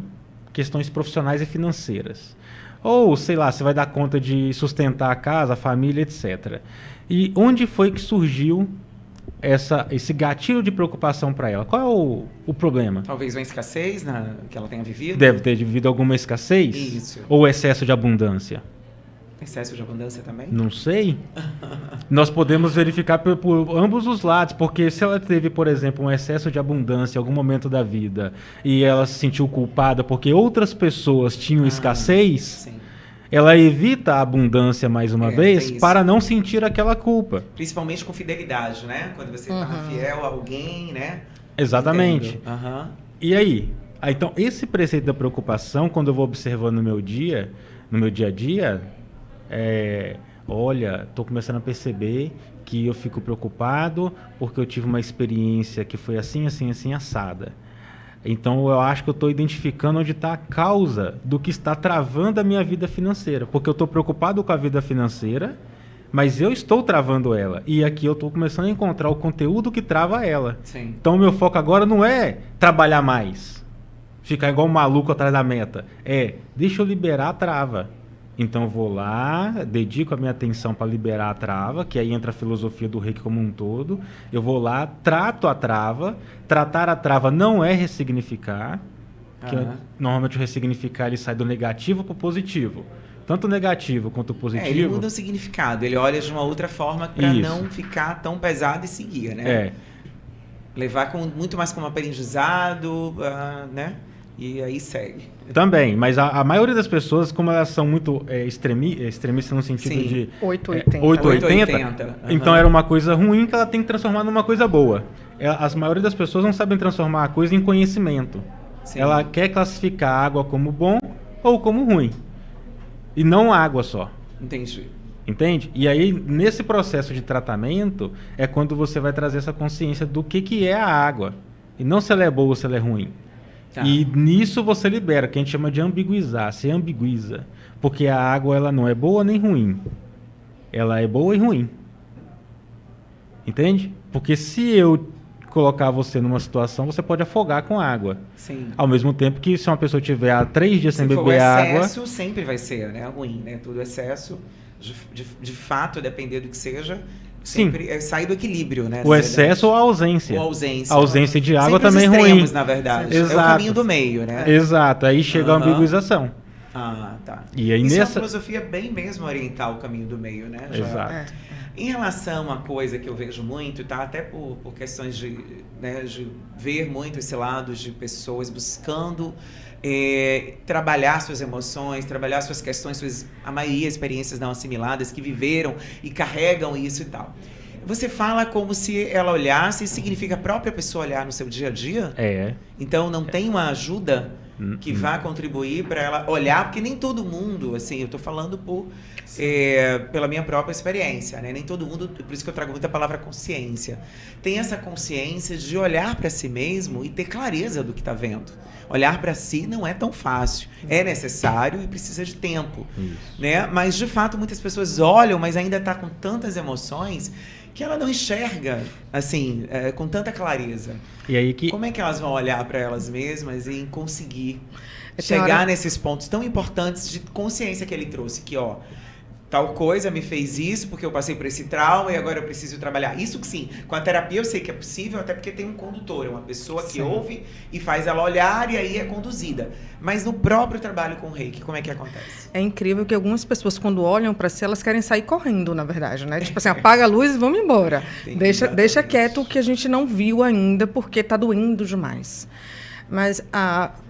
questões profissionais e financeiras. Ou, sei lá, você vai dar conta de sustentar a casa, a família, etc. E onde foi que surgiu esse gatilho de preocupação para ela? Qual é o problema? Talvez uma escassez que ela tenha vivido. Deve ter vivido alguma escassez? Isso. Ou excesso de abundância? Excesso de abundância também? Não sei. Nós podemos verificar por ambos os lados, porque se ela teve, por exemplo, um excesso de abundância em algum momento da vida e ela se sentiu culpada porque outras pessoas tinham escassez, Sim. ela evita a abundância mais uma vez tem isso. para não sentir aquela culpa. Principalmente com fidelidade, né? Quando você está fiel a alguém, né? Exatamente. Entendo. Aham. E aí? Então, esse preceito da preocupação, quando eu vou observando no meu dia a dia, olha, estou começando a perceber que eu fico preocupado porque eu tive uma experiência que foi assim, assim, assim, assada. Então, eu acho que eu estou identificando onde está a causa do que está travando a minha vida financeira. Porque eu estou preocupado com a vida financeira, mas eu estou travando ela. E aqui eu estou começando a encontrar o conteúdo que trava ela. Sim. Então, o meu foco agora não é trabalhar mais, ficar igual um maluco atrás da meta. Deixa eu liberar a trava. Então, eu vou lá, dedico a minha atenção para liberar a trava, que aí entra a filosofia do Reiki como um todo. Eu vou lá, trato a trava. Tratar a trava não é ressignificar, que normalmente o ressignificar ele sai do negativo para o positivo. Tanto o negativo quanto o positivo. Ele muda o significado, ele olha de uma outra forma para Isso. não ficar tão pesado e seguir, né? Levar muito mais como aprendizado, né? E aí segue. Também, mas a maioria das pessoas, como elas são muito extremistas no sentido Sim. de 880. 880, então era uma coisa ruim que ela tem que transformar numa coisa boa. A maioria das pessoas não sabem transformar a coisa em conhecimento. Sim. Ela quer classificar a água como bom ou como ruim. E não a água só. Entendi. Entende? E aí, nesse processo de tratamento, é quando você vai trazer essa consciência do que é a água. E não se ela é boa ou se ela é ruim. Tá. E nisso você libera, que a gente chama de ambiguizar. Você ambiguiza. Porque a água ela não é boa nem ruim. Ela é boa e ruim. Entende? Porque se eu colocar você numa situação, você pode afogar com água. Sim. Ao mesmo tempo que se uma pessoa tiver há 3 dias sem Se for beber água... excesso, sempre vai ser, né, ruim, né? Tudo excesso, de fato, depender do que seja, Sempre é sair do equilíbrio, né? O excesso ou a ausência. Ou a ausência. A ausência de água Sempre também é os ruim. extremos, na verdade. Exato. É o caminho do meio, né? Exato, aí chega a ambiguização. Ah, tá. E aí Isso é uma nessa... filosofia bem mesmo oriental, o caminho do meio, né? Exato. Em relação a uma coisa que eu vejo muito, tá? Até por questões de, né, de ver muito esse lado de pessoas buscando trabalhar suas emoções, trabalhar suas questões, a maioria experiências não assimiladas, que viveram e carregam isso e tal. Você fala como se ela olhasse, significa a própria pessoa olhar no seu dia a dia? Então não tem uma ajuda que vá contribuir para ela olhar, porque nem todo mundo, assim, eu estou falando pela minha própria experiência, né? Nem todo mundo, por isso que eu trago muito a palavra consciência, tem essa consciência de olhar para si mesmo e ter clareza do que está vendo. Olhar para si não é tão fácil, é necessário e precisa de tempo, né? Mas de fato muitas pessoas olham, mas ainda está com tantas emoções que ela não enxerga, assim, com tanta clareza. E aí Como é que elas vão olhar para elas mesmas e conseguir chegar nesses pontos tão importantes de consciência que ele trouxe, que, ó, tal coisa me fez isso porque eu passei por esse trauma e agora eu preciso trabalhar. Isso que sim, com a terapia eu sei que é possível, até porque tem um condutor, uma pessoa que ouve e faz ela olhar e aí é conduzida. Mas no próprio trabalho com o Reiki, como é que acontece? É incrível que algumas pessoas, quando olham para si, elas querem sair correndo, na verdade, né? Tipo assim, apaga a luz e vamos embora. Deixa quieto o que a gente não viu ainda, porque está doendo demais. Mas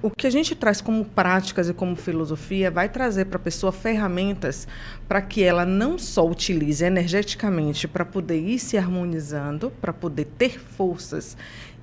o que a gente traz como práticas e como filosofia vai trazer para a pessoa ferramentas para que ela não só utilize energeticamente para poder ir se harmonizando, para poder ter forças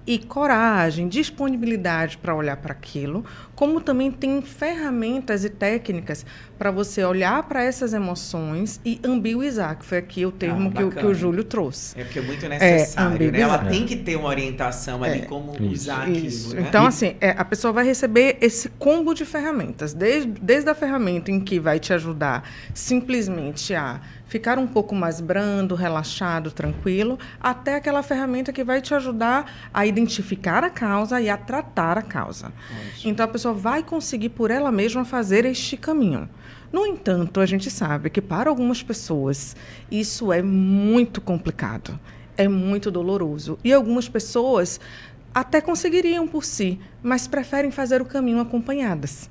e coragem, disponibilidade para olhar para aquilo, como também tem ferramentas e técnicas para você olhar para essas emoções e ambiuizar, que foi aqui o termo que o Júlio trouxe. É porque é muito necessário, né? Ela tem que ter uma orientação ali, como usar aquilo. Né? Então, assim, a pessoa vai receber esse combo de ferramentas, desde a ferramenta em que vai te ajudar simplesmente a ficar um pouco mais brando, relaxado, tranquilo, até aquela ferramenta que vai te ajudar a identificar a causa e a tratar a causa. Então, a pessoa vai conseguir por ela mesma fazer este caminho. No entanto, a gente sabe que para algumas pessoas isso é muito complicado, é muito doloroso. E algumas pessoas até conseguiriam por si, mas preferem fazer o caminho acompanhadas.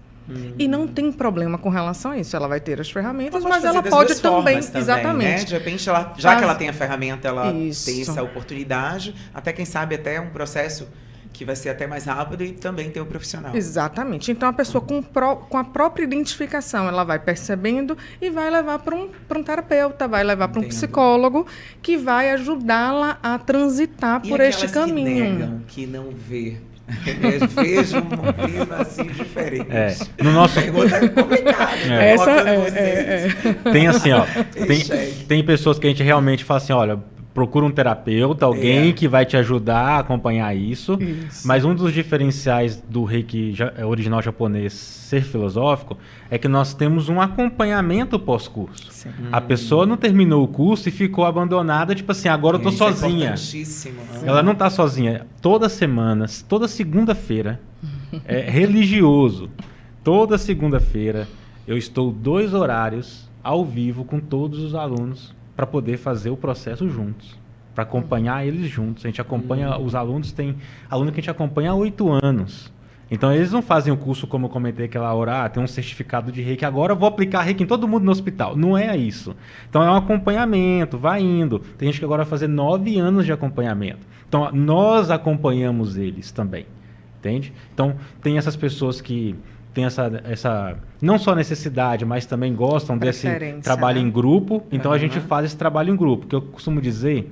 E não tem problema com relação a isso. Ela vai ter as ferramentas, mas ela pode também, exatamente. Né? De repente, já que ela tem a ferramenta, ela tem essa oportunidade, até quem sabe até um processo que vai ser até mais rápido e também ter o profissional. Exatamente. Então, a pessoa com a própria identificação, ela vai percebendo e vai levar para um terapeuta, vai levar para um psicólogo, que vai ajudá-la a transitar por este caminho. Que negam, que não vê. Vejo um modelo assim diferente. No nosso... Pergunta é complicada. Tem assim, ó. Tem pessoas que a gente realmente fala assim, olha, procura um terapeuta, alguém que vai te ajudar a acompanhar isso. Mas um dos diferenciais do Reiki original japonês ser filosófico é que nós temos um acompanhamento pós-curso. A pessoa não terminou o curso e ficou abandonada, tipo assim, agora eu tô sozinha. Ela não tá sozinha. Toda semana, toda segunda-feira, é religioso. Toda segunda-feira eu estou 2 horários ao vivo com todos os alunos para poder fazer o processo juntos, para acompanhar eles juntos. A gente acompanha os alunos, tem aluno que a gente acompanha há 8 anos. Então, eles não fazem o curso, como eu comentei aquela hora, tem um certificado de Reiki, agora eu vou aplicar Reiki em todo mundo no hospital. Não é isso. Então, é um acompanhamento, vai indo. Tem gente que agora vai fazer 9 anos de acompanhamento. Então, nós acompanhamos eles também, entende? Então, tem essas pessoas que tem essa não só necessidade, mas também gostam desse trabalho em grupo. Então, a gente faz esse trabalho em grupo. Que eu costumo dizer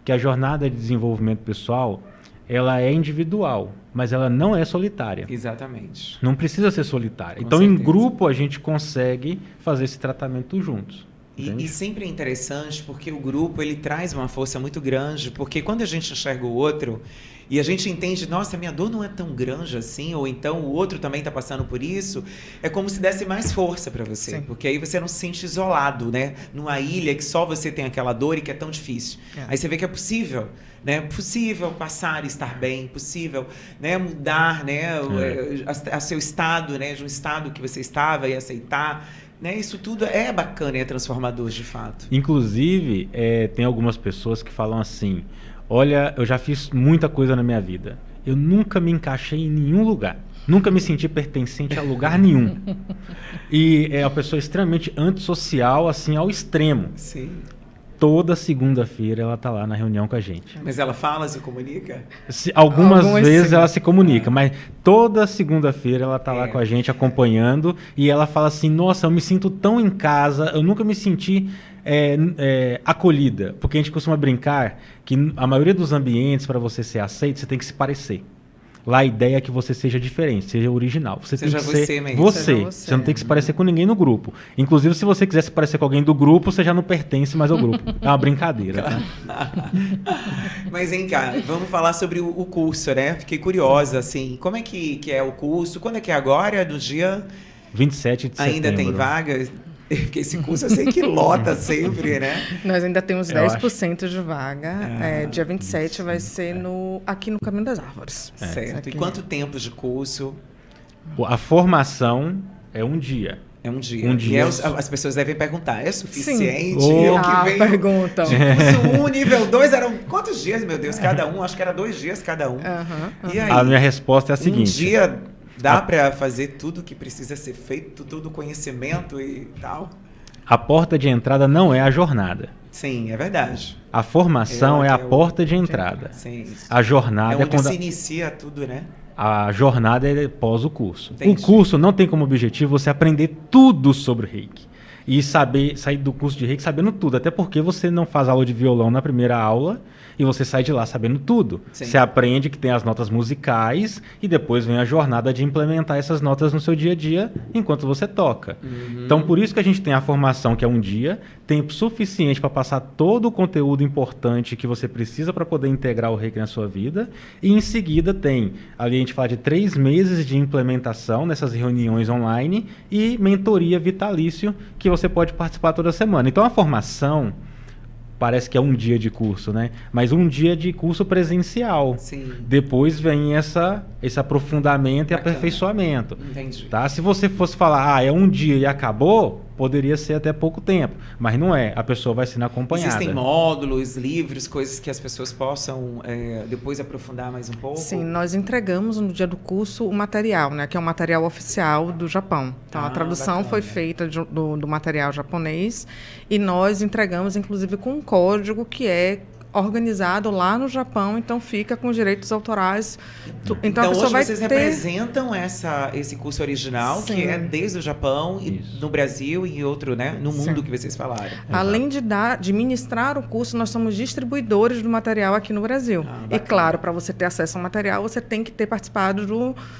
que a jornada de desenvolvimento pessoal, ela é individual, mas ela não é solitária. Exatamente. Não precisa ser solitária. Com então, certeza. Em grupo, a gente consegue fazer esse tratamento juntos. E sempre é interessante porque o grupo ele traz uma força muito grande, porque quando a gente enxerga o outro e a gente entende, nossa, minha dor não é tão grande assim, ou então o outro também está passando por isso, é como se desse mais força para você. Sim. Porque aí você não se sente isolado, né? Numa ilha que só você tem aquela dor e que é tão difícil. Aí você vê que é possível, né? Possível passar e estar bem, possível, né? Mudar, né? A seu estado, né? De um estado que você estava e aceitar. né? Isso tudo é bacana e é transformador, de fato. Inclusive, tem algumas pessoas que falam assim, olha, eu já fiz muita coisa na minha vida. Eu nunca me encaixei em nenhum lugar. Nunca me senti pertencente a lugar nenhum. E é uma pessoa extremamente antissocial, assim, ao extremo. Sim. Toda segunda-feira ela tá lá na reunião com a gente. Mas ela fala, se comunica? Algumas vezes sim. ela se comunica, mas toda segunda-feira ela tá lá com a gente acompanhando e ela fala assim, nossa, eu me sinto tão em casa, eu nunca me senti acolhida. Porque a gente costuma brincar que a maioria dos ambientes, para você ser aceito, você tem que se parecer. Lá a ideia é que você seja diferente, seja original. Você Seja tem que você ser mesmo. você. Seja você. Você não tem que se parecer com ninguém no grupo. Inclusive, se você quiser se parecer com alguém do grupo, você já não pertence mais ao grupo. É uma brincadeira, tá? Mas vem cá, vamos falar sobre o curso, né? Fiquei curiosa, assim. Como é que é o curso? Quando é que é agora? No dia... 27 de setembro. Ainda tem vagas? Porque esse curso eu sei que lota sempre, né? Nós ainda temos Eu 10% de vaga. Dia 27 vai ser aqui no Caminho das Árvores. Certo. E Aqui. quanto tempo de curso? A formação é um dia. É um dia. Um E dia. as pessoas devem perguntar, é suficiente? Sim. Eu que venho perguntam. de curso 1, nível 2, eram quantos dias, meu Deus, cada um? Acho que era 2 dias cada um. E aí? A minha resposta é a Um seguinte. dia dá para fazer tudo que precisa ser feito, todo o conhecimento e tal? A porta de entrada não é a jornada. Sim, é verdade. A formação é a porta de entrada. Sim. A jornada É é onde quando se inicia tudo, né? a jornada é pós o curso. Entendi. O curso não tem como objetivo você aprender tudo sobre o Reiki. E sair do curso de Reiki sabendo tudo. Até porque você não faz aula de violão na primeira aula e você sai de lá sabendo tudo. Sim. Você aprende que tem as notas musicais e depois vem a jornada de implementar essas notas no seu dia a dia enquanto você toca. Então, por isso que a gente tem a formação, que é um dia, tempo suficiente para passar todo o conteúdo importante que você precisa para poder integrar o Reiki na sua vida. E em seguida tem, ali a gente fala de 3 meses de implementação nessas reuniões online e mentoria vitalício, que você pode participar toda semana. Então, a formação parece que é um dia de curso, né? Mas um dia de curso presencial. Sim. Depois vem esse aprofundamento e Bacana. aperfeiçoamento. Entendi. Tá? Se você fosse falar, é um dia e acabou, poderia ser até pouco tempo. Mas não é. A pessoa vai sendo acompanhada. Existem módulos, livros, coisas que as pessoas possam depois aprofundar mais um pouco? Sim, nós entregamos no dia do curso o material, né, que é um material oficial do Japão. Então, a tradução bacana. foi feita do material japonês e nós entregamos, inclusive, com um código que é organizado lá no Japão, então fica com os direitos autorais. Então, a pessoa hoje vai vocês ter... representam esse curso original, Sim. que é desde o Japão, e Isso. no Brasil e outro, né? No mundo Sim. que vocês falaram. Além de ministrar o curso, nós somos distribuidores do material aqui no Brasil. bacana. E claro, para você ter acesso ao material, você tem que ter participado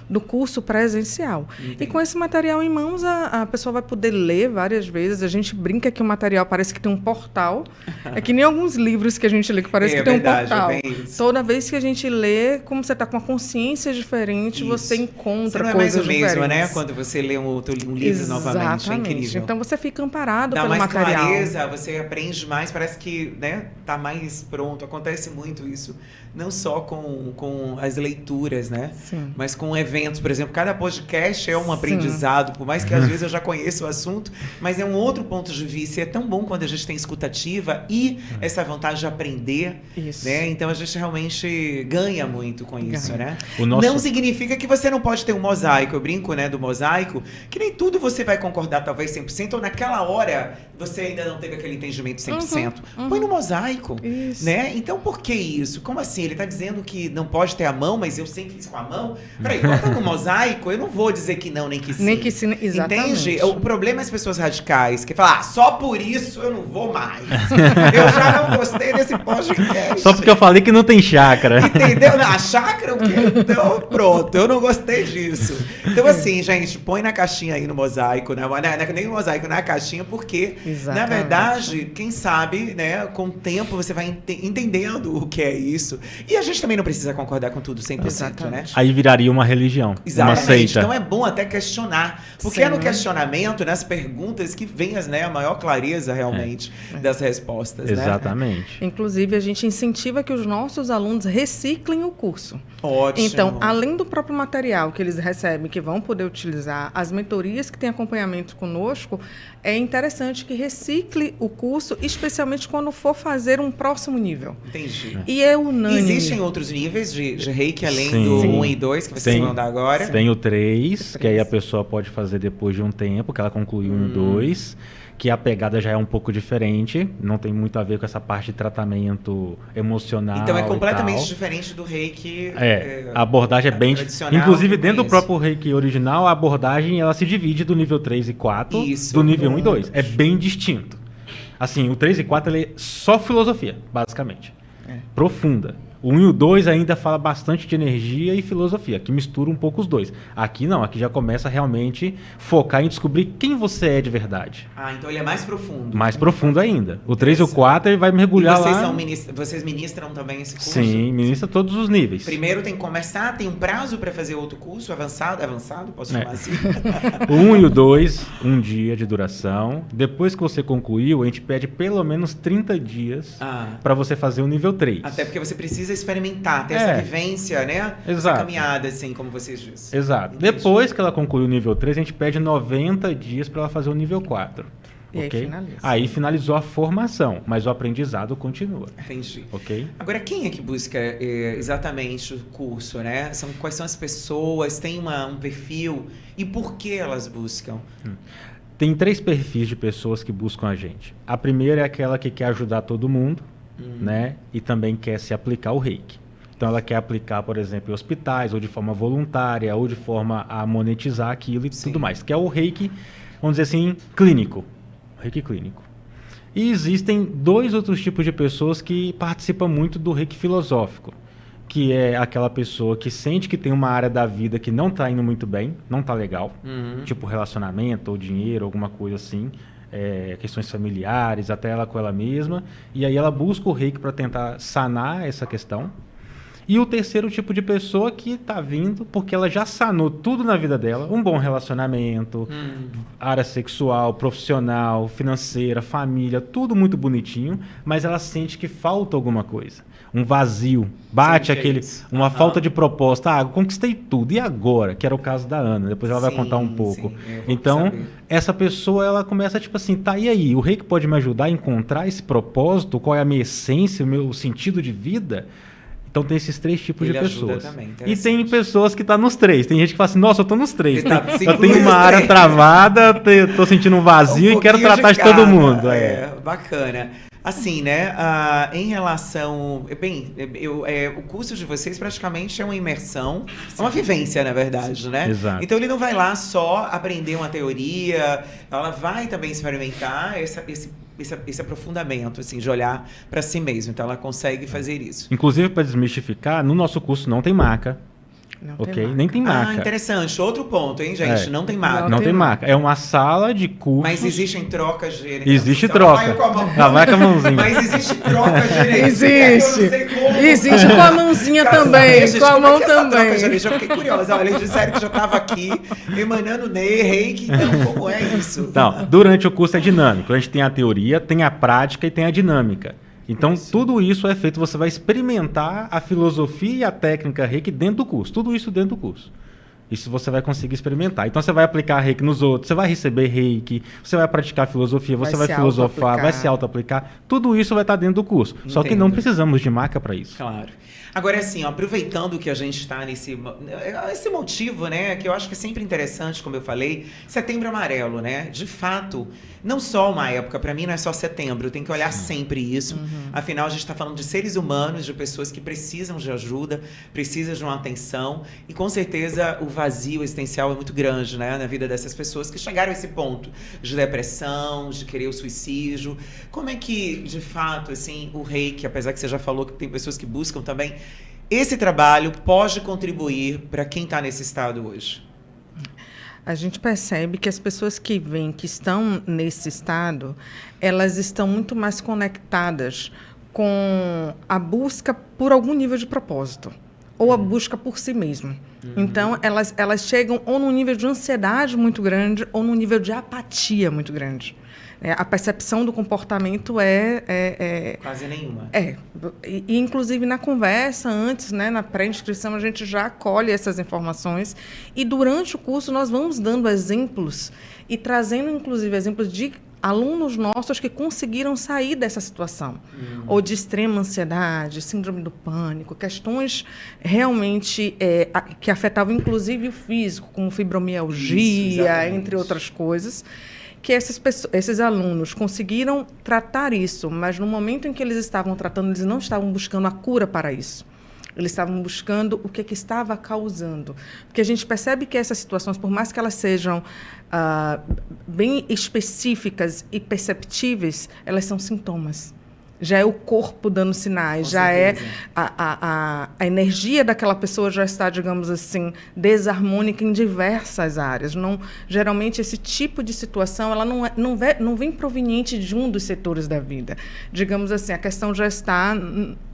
do curso presencial. Entendi. E com esse material em mãos, a pessoa vai poder ler várias vezes. A gente brinca que o material parece que tem um portal. É que nem alguns livros que a gente lê que parece que tem verdade, um portal. é bem isso. Toda vez que a gente lê, como você está com uma consciência diferente, você Isso. encontra Não é mais coisas o mesmo, diferentes. né? Quando você lê um livro novamente, é incrível. Então você fica amparado Dá pelo mais material. clareza, você aprende mais, parece que, né, tá mais pronto. Acontece muito isso, não só com as leituras, né? Sim. Mas com eventos, por exemplo, cada podcast é um aprendizado, por mais que às vezes eu já conheça o assunto, mas é um outro ponto de vista. E é tão bom quando a gente tem escutativa e essa vontade de aprender, Isso. né? Então a gente realmente ganha muito com isso, né? O nosso- Não significa que você não pode ter um mosaico. Eu brinco, né, do mosaico, que nem tudo você vai concordar talvez 100%, ou naquela hora você ainda não teve aquele entendimento 100%. Põe no mosaico, Isso. né? Então por que isso? Como assim? Ele tá dizendo que não pode ter a mão, mas eu sempre fiz com a mão? Peraí, bota no mosaico, eu não vou dizer que não, nem que sim. Nem que sim, exatamente. Entende? O problema é as pessoas radicais, que falam, só por isso eu não vou mais. Eu já não gostei desse podcast. Só porque eu falei que não tem chácara. Entendeu? A chácara, o quê? Então, pronto, eu não gostei disso. Então, assim, gente, põe na caixinha aí no mosaico, né? Nem no mosaico, na caixinha, porque, Exatamente. na verdade, quem sabe, né, com o tempo você vai entendendo o que é isso. E a gente também não precisa concordar com tudo 100%, né? Exatamente. Aí viraria uma religião, uma Exatamente. seita. Então é bom até questionar. Porque Sim. é no questionamento, nas perguntas, que vem a maior clareza realmente das respostas, né? Exatamente. Inclusive, Inclusive, a gente incentiva que os nossos alunos reciclem o curso. Ótimo. Então, além do próprio material que eles recebem, que vão poder utilizar, as mentorias que têm acompanhamento conosco, é interessante que recicle o curso, especialmente quando for fazer um próximo nível. Entendi. E é unânime. Existem outros níveis de reiki, além Sim. do 1 e 2, que vocês vão dar agora? Tem o 3, que aí a pessoa pode fazer depois de um tempo, que ela concluiu o 2, que a pegada já é um pouco diferente, não tem muito a ver com essa parte de tratamento emocional. Então é e completamente tal. diferente do reiki. A abordagem é bem tradicional. Inclusive, que dentro do conheço. próprio reiki original, a abordagem ela se divide do nível 3 e 4, Isso. do nível 1 e 2. É bem distinto. Assim, o 3 e 4 ele é só filosofia, basicamente. Profunda. O 1 e o 2 ainda fala bastante de energia e filosofia, que mistura um pouco os dois. Aqui não, aqui já começa a realmente focar em descobrir quem você é de verdade. Ah, então ele é mais profundo. Mais profundo ainda. O 3 e o 4 ele vai mergulhar E vocês lá. vocês ministram também esse curso? Sim, ministra todos os níveis. Primeiro tem que começar, tem um prazo para fazer outro curso avançado, posso chamar assim? O 1 e o 2, um dia de duração. Depois que você concluiu, a gente pede pelo menos 30 dias para você fazer o nível 3. Até porque você precisa experimentar, ter essa vivência, né? Exato. Essa caminhada, assim, como vocês dizem. Exato. Entendi. Depois que ela concluiu o nível 3, a gente pede 90 dias para ela fazer o nível 4. E aí ok? finaliza. Aí finalizou a formação, mas o aprendizado continua. Entendi. Ok? Agora, quem é que busca exatamente o curso, né? Quais são as pessoas? Tem um perfil? E por que elas buscam? Tem 3 perfis de pessoas que buscam a gente. A primeira é aquela que quer ajudar todo mundo, né? E também quer se aplicar o reiki. Então ela quer aplicar, por exemplo, em hospitais, ou de forma voluntária, ou de forma a monetizar aquilo e tudo mais. Que é o reiki, vamos dizer assim, clínico. Reiki clínico. E existem 2 outros tipos de pessoas que participam muito do reiki filosófico. Que é aquela pessoa que sente que tem uma área da vida que não está indo muito bem, não está legal. Tipo relacionamento, ou dinheiro, alguma coisa assim. Questões familiares, até ela com ela mesma, e aí ela busca o reiki para tentar sanar essa questão. E o terceiro tipo de pessoa que está vindo porque ela já sanou tudo na vida dela, um bom relacionamento, área sexual, profissional, financeira, família, tudo muito bonitinho, mas ela sente que falta alguma coisa, um vazio, bate uma falta de proposta. Eu conquistei tudo, e agora? Que era o caso da Ana, depois ela vai contar um pouco. Então, essa pessoa, ela começa tipo assim, tá, e aí? O reiki pode me ajudar a encontrar esse propósito? Qual é a minha essência, o meu sentido de vida? Então tem esses 3 tipos de pessoas. Também, e tem pessoas que estão nos 3. Tem gente que fala assim, nossa, eu tô nos 3. Eu tenho inclui uma área travada, tô sentindo um vazio e quero tratar de todo mundo. Bacana. Assim, né? Em relação... o curso de vocês praticamente é uma imersão, é uma vivência, na verdade, né? Exato. Então ele não vai lá só aprender uma teoria, ela vai também experimentar esse aprofundamento, assim, de olhar para si mesmo. Então ela consegue fazer isso. Inclusive, para desmistificar, no nosso curso não tem maca. Não Ok? tem marca. Nem tem marca. Interessante. Outro ponto, hein, gente? Não tem marca. Não tem marca. É uma sala de cursos. Mas existem trocas de energia. Existe troca. Ela vai com a mãozinha. Mas existe troca de energia. Existe. Eu não sei como. Existe com a mãozinha também. Gente, Com a como mão é que essa também. troca de energia? Eu fiquei curiosa. Olha, eles disseram que já estava aqui, emanando reiki. Então, como é isso? Não, durante o curso é dinâmico. A gente tem a teoria, tem a prática e tem a dinâmica. Então, tudo isso é feito, você vai experimentar a filosofia e a técnica reiki dentro do curso. Tudo isso dentro do curso. Isso você vai conseguir experimentar. Então, você vai aplicar reiki nos outros, você vai receber reiki, você vai praticar filosofia, você vai filosofar, vai se auto-aplicar. Tudo isso vai estar dentro do curso. Entendo. Só que não precisamos de marca para isso. Claro. Agora, assim, aproveitando que a gente está esse motivo, né, que eu acho que é sempre interessante, como eu falei, Setembro Amarelo, né? De fato, não só uma época, para mim não é só setembro, tem que olhar sempre isso. Afinal, a gente está falando de seres humanos, de pessoas que precisam de ajuda, precisam de uma atenção, e com certeza o vazio existencial é muito grande, né, na vida dessas pessoas que chegaram a esse ponto de depressão, de querer o suicídio. Como é que, de fato, assim, o reiki, apesar que você já falou que tem pessoas que buscam também, esse trabalho pode contribuir para quem está nesse estado hoje? A gente percebe que as pessoas que vêm, que estão nesse estado, elas estão muito mais conectadas com a busca por algum nível de propósito, ou a busca por si mesmo. Então, elas chegam ou num nível de ansiedade muito grande, ou num nível de apatia muito grande. A percepção do comportamento quase nenhuma. E, inclusive, na conversa antes, né, na pré-inscrição, a gente já acolhe essas informações. E, durante o curso, nós vamos dando exemplos e trazendo, inclusive, exemplos de alunos nossos que conseguiram sair dessa situação, ou de extrema ansiedade, síndrome do pânico, questões realmente que afetavam, inclusive, o físico, como fibromialgia, entre outras coisas, que esses alunos conseguiram tratar isso, mas no momento em que eles estavam tratando, eles não estavam buscando a cura para isso. Eles estavam buscando o que estava causando. Porque a gente percebe que essas situações, por mais que elas sejam bem específicas e perceptíveis, elas são sintomas. Já é o corpo dando sinais, Com já certeza. a energia daquela pessoa já está, digamos assim, desarmônica em diversas áreas. Geralmente, esse tipo de situação ela não vem proveniente de um dos setores da vida. Digamos assim, a questão já está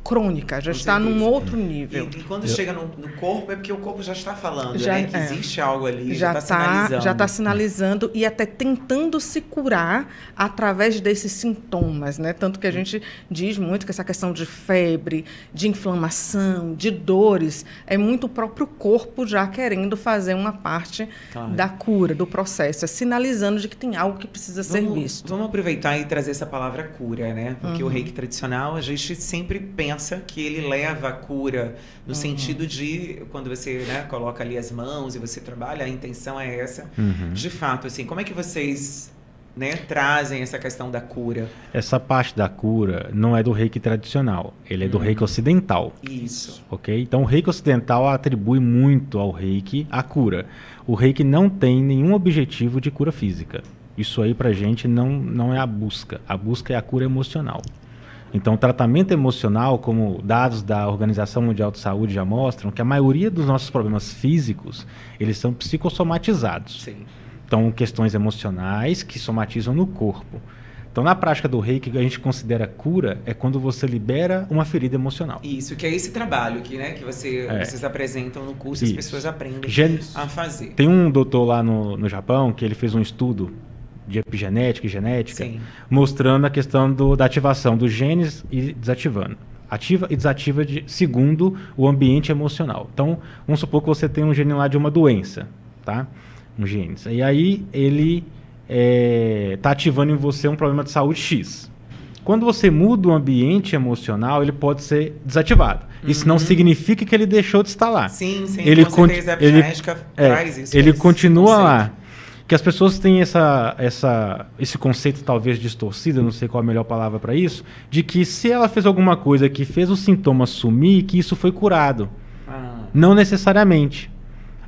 crônica, já está num outro nível. E quando chega no corpo, é porque o corpo já está falando, né? Que existe algo ali, já está sinalizando. Já está sinalizando e até tentando se curar através desses sintomas, né? Tanto que a gente diz muito que essa questão de febre, de inflamação, de dores, é muito o próprio corpo já querendo fazer uma parte da cura, do processo, sinalizando de que tem algo que precisa ser visto. Vamos aproveitar e trazer essa palavra cura, né? Porque o reiki tradicional, a gente sempre pensa que ele leva a cura no sentido de, quando você, né, coloca ali as mãos e você trabalha, a intenção é essa. De fato, assim, como é que vocês, né, trazem essa questão da cura? Essa parte da cura não é do reiki tradicional, ele é do reiki ocidental. Isso. Ok? Então o reiki ocidental atribui muito ao reiki a cura. O reiki não tem nenhum objetivo de cura física. Isso aí pra gente não é a busca é a cura emocional. Então, o tratamento emocional, como dados da Organização Mundial de Saúde já mostram, que a maioria dos nossos problemas físicos, eles são psicossomatizados. Sim. Então, questões emocionais que somatizam no corpo. Então, na prática do reiki, o que a gente considera cura é quando você libera uma ferida emocional. Isso, que é esse trabalho que, né, que vocês apresentam no curso e as pessoas aprendem a fazer. Tem um doutor lá no Japão que ele fez um estudo de epigenética e genética, mostrando a questão da ativação dos genes e desativando. Ativa e desativa segundo o ambiente emocional. Então, vamos supor que você tem um gene lá de uma doença, tá? Um gene. E aí, ele está ativando em você um problema de saúde X. Quando você muda o ambiente emocional, ele pode ser desativado. Isso não significa que ele deixou de estar lá. Sim, com certeza a epigenética traz isso. Ele continua lá. Que as pessoas têm esse conceito talvez distorcido, não sei qual a melhor palavra para isso, de que se ela fez alguma coisa que fez o sintoma sumir, que isso foi curado. Não necessariamente.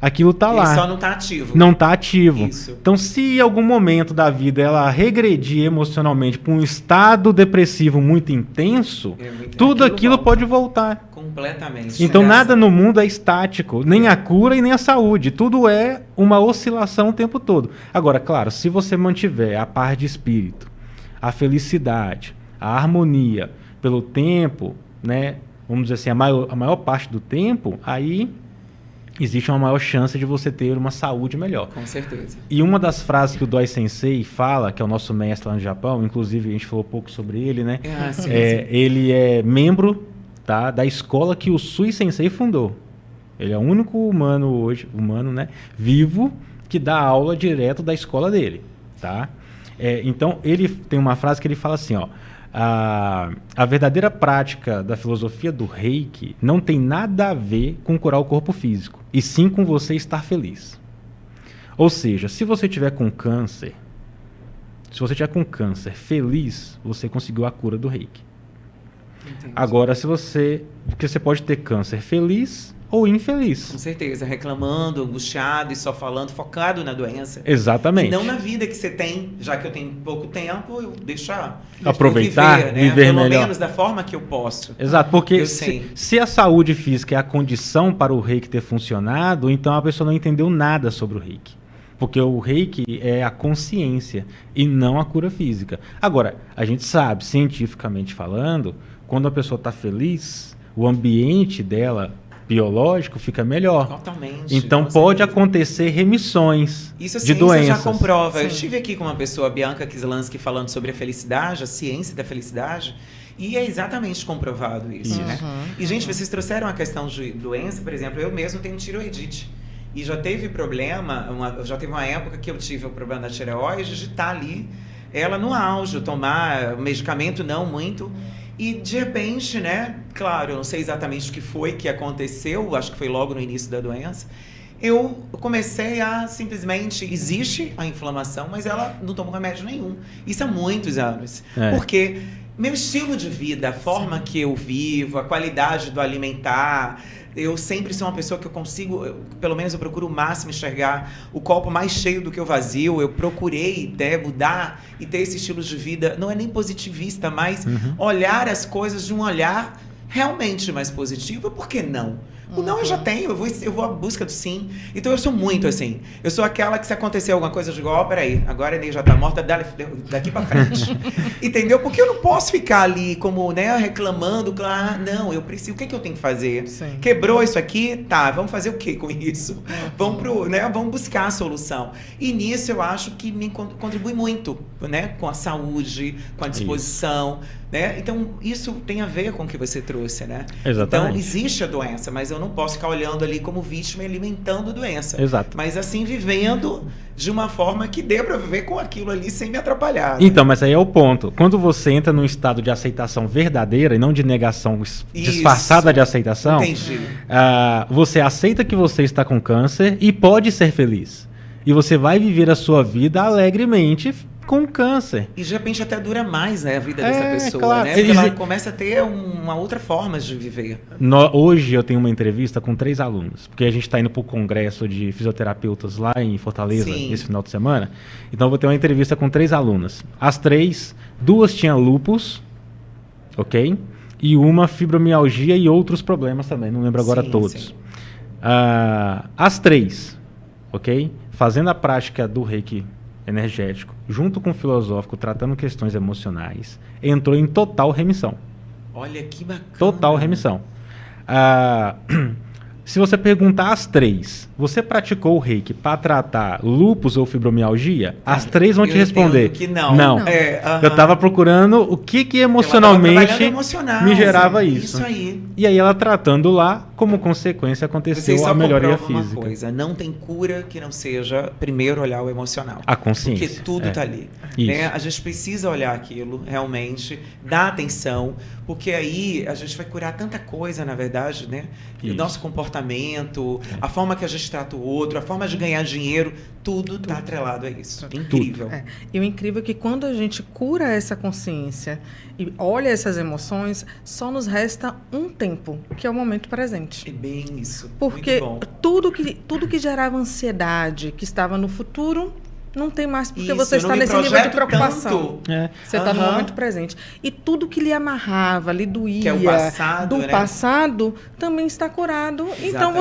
Aquilo está lá. Ele só não está ativo. Não está ativo. Isso. Então, se em algum momento da vida ela regredir emocionalmente para um estado depressivo muito intenso, tudo aquilo pode voltar. Completamente. Então, nada no mundo é estático. Nem a cura e nem a saúde. Tudo é uma oscilação o tempo todo. Agora, claro, se você mantiver a paz de espírito, a felicidade, a harmonia pelo tempo, né, vamos dizer assim, a maior parte do tempo, aí existe uma maior chance de você ter uma saúde melhor. Com certeza. E uma das frases que o Doi Sensei fala, que é o nosso mestre lá no Japão, inclusive a gente falou pouco sobre ele, né? Sim. Ele é membro, tá, da escola que o Sui Sensei fundou. Ele é o único humano né, vivo, que dá aula direto da escola dele, tá? Então, ele tem uma frase que ele fala assim, ó: a verdadeira prática da filosofia do reiki não tem nada a ver com curar o corpo físico, e sim com você estar feliz. Ou seja, se você tiver com câncer, feliz, você conseguiu a cura do reiki. Entendi. Agora, porque você pode ter câncer feliz ou infeliz. Com certeza, reclamando, angustiado e só falando, focado na doença. Exatamente. E não na vida que você tem, já que eu tenho pouco tempo, eu aproveitar, viver pelo melhor. menos da forma que eu posso. Exato, porque se a saúde física é a condição para o reiki ter funcionado, então a pessoa não entendeu nada sobre o reiki. Porque o reiki é a consciência e não a cura física. Agora, a gente sabe, cientificamente falando, quando a pessoa está feliz, o ambiente dela biológico, fica melhor. Totalmente. Então com pode certeza. acontecer remissões Isso a de ciência doenças. já comprova. Eu Sim. estive aqui com uma pessoa, Bianca Kislansky, falando sobre a felicidade, a ciência da felicidade, e é exatamente comprovado isso, né? E, gente, vocês trouxeram a questão de doença, por exemplo, eu mesmo tenho tireoidite. E já teve problema, já teve uma época que eu tive o problema da tireoide de estar ali, ela no auge, tomar medicamento não muito. E de repente, né, claro, eu não sei exatamente o que foi que aconteceu, acho que foi logo no início da doença, eu comecei a simplesmente, existe a inflamação, mas ela não toma remédio nenhum. Isso há muitos anos. Porque meu estilo de vida, a forma que eu vivo, a qualidade do alimentar, eu sempre sou uma pessoa que eu consigo, pelo menos eu procuro o máximo enxergar o copo mais cheio do que o vazio. Eu procurei mudar e ter esse estilo de vida, não é nem positivista, mas olhar as coisas de um olhar realmente mais positivo. Por que não? O não eu já tenho, eu vou à busca do sim. Então eu sou muito assim. Eu sou aquela que se acontecer alguma coisa, eu digo, peraí, agora a Inês já tá morta, daqui pra frente. Entendeu? Porque eu não posso ficar ali como, né, reclamando, claro, não, eu preciso, o que eu tenho que fazer? Sim. Quebrou isso aqui? Tá, vamos fazer o que com isso? Vamos buscar a solução. E nisso eu acho que me contribui muito, né, com a saúde, com a disposição, né? Então isso tem a ver com o que você trouxe, né? Exatamente. Então existe a doença, mas eu não posso ficar olhando ali como vítima e alimentando a doença. Exato. Mas assim, vivendo de uma forma que dê para viver com aquilo ali sem me atrapalhar. Né? Então, mas aí é o ponto. Quando você entra num estado de aceitação verdadeira e não de negação disfarçada de aceitação, entendi. Você aceita que você está com câncer e pode ser feliz. E você vai viver a sua vida alegremente com câncer. E de repente até dura mais, né, a vida dessa pessoa, claro. né? Porque ela começa a ter uma outra forma de viver. Hoje eu tenho uma entrevista com 3 alunos, porque a gente está indo para o congresso de fisioterapeutas lá em Fortaleza, Sim. esse final de semana. Então eu vou ter uma entrevista com 3 alunas. As 3, 2 tinham lúpus, ok? E uma fibromialgia e outros problemas também, não lembro agora todos. Sim. As 3, ok? Fazendo a prática do Reiki energético, junto com o filosófico, tratando questões emocionais, entrou em total remissão. Olha que bacana. Total remissão. Se você perguntar às 3, você praticou o Reiki para tratar lúpus ou fibromialgia? As 3 vão te responder. Que não. Não. Eu estava procurando o que emocionalmente me gerava isso. Isso aí. E aí ela tratando lá, como consequência aconteceu a melhoria física. Uma coisa, não tem cura que não seja primeiro olhar o emocional. A consciência. Porque tudo está ali. Isso. Né? A gente precisa olhar aquilo realmente, dar atenção, porque aí a gente vai curar tanta coisa, na verdade, né? O nosso comportamento, a forma que a gente trata o outro, a forma de ganhar dinheiro, tudo está atrelado a isso. Incrível. E o incrível é que quando a gente cura essa consciência e olha essas emoções, só nos resta um tempo, que é o momento presente. É bem isso. Porque muito bom. tudo que gerava ansiedade, que estava no futuro, não tem mais, porque Isso, você eu não está me nesse nível de projeto preocupação. tanto. Você está no momento presente. E tudo que lhe amarrava, lhe doía, que é o passado, do né? passado, também está curado. Então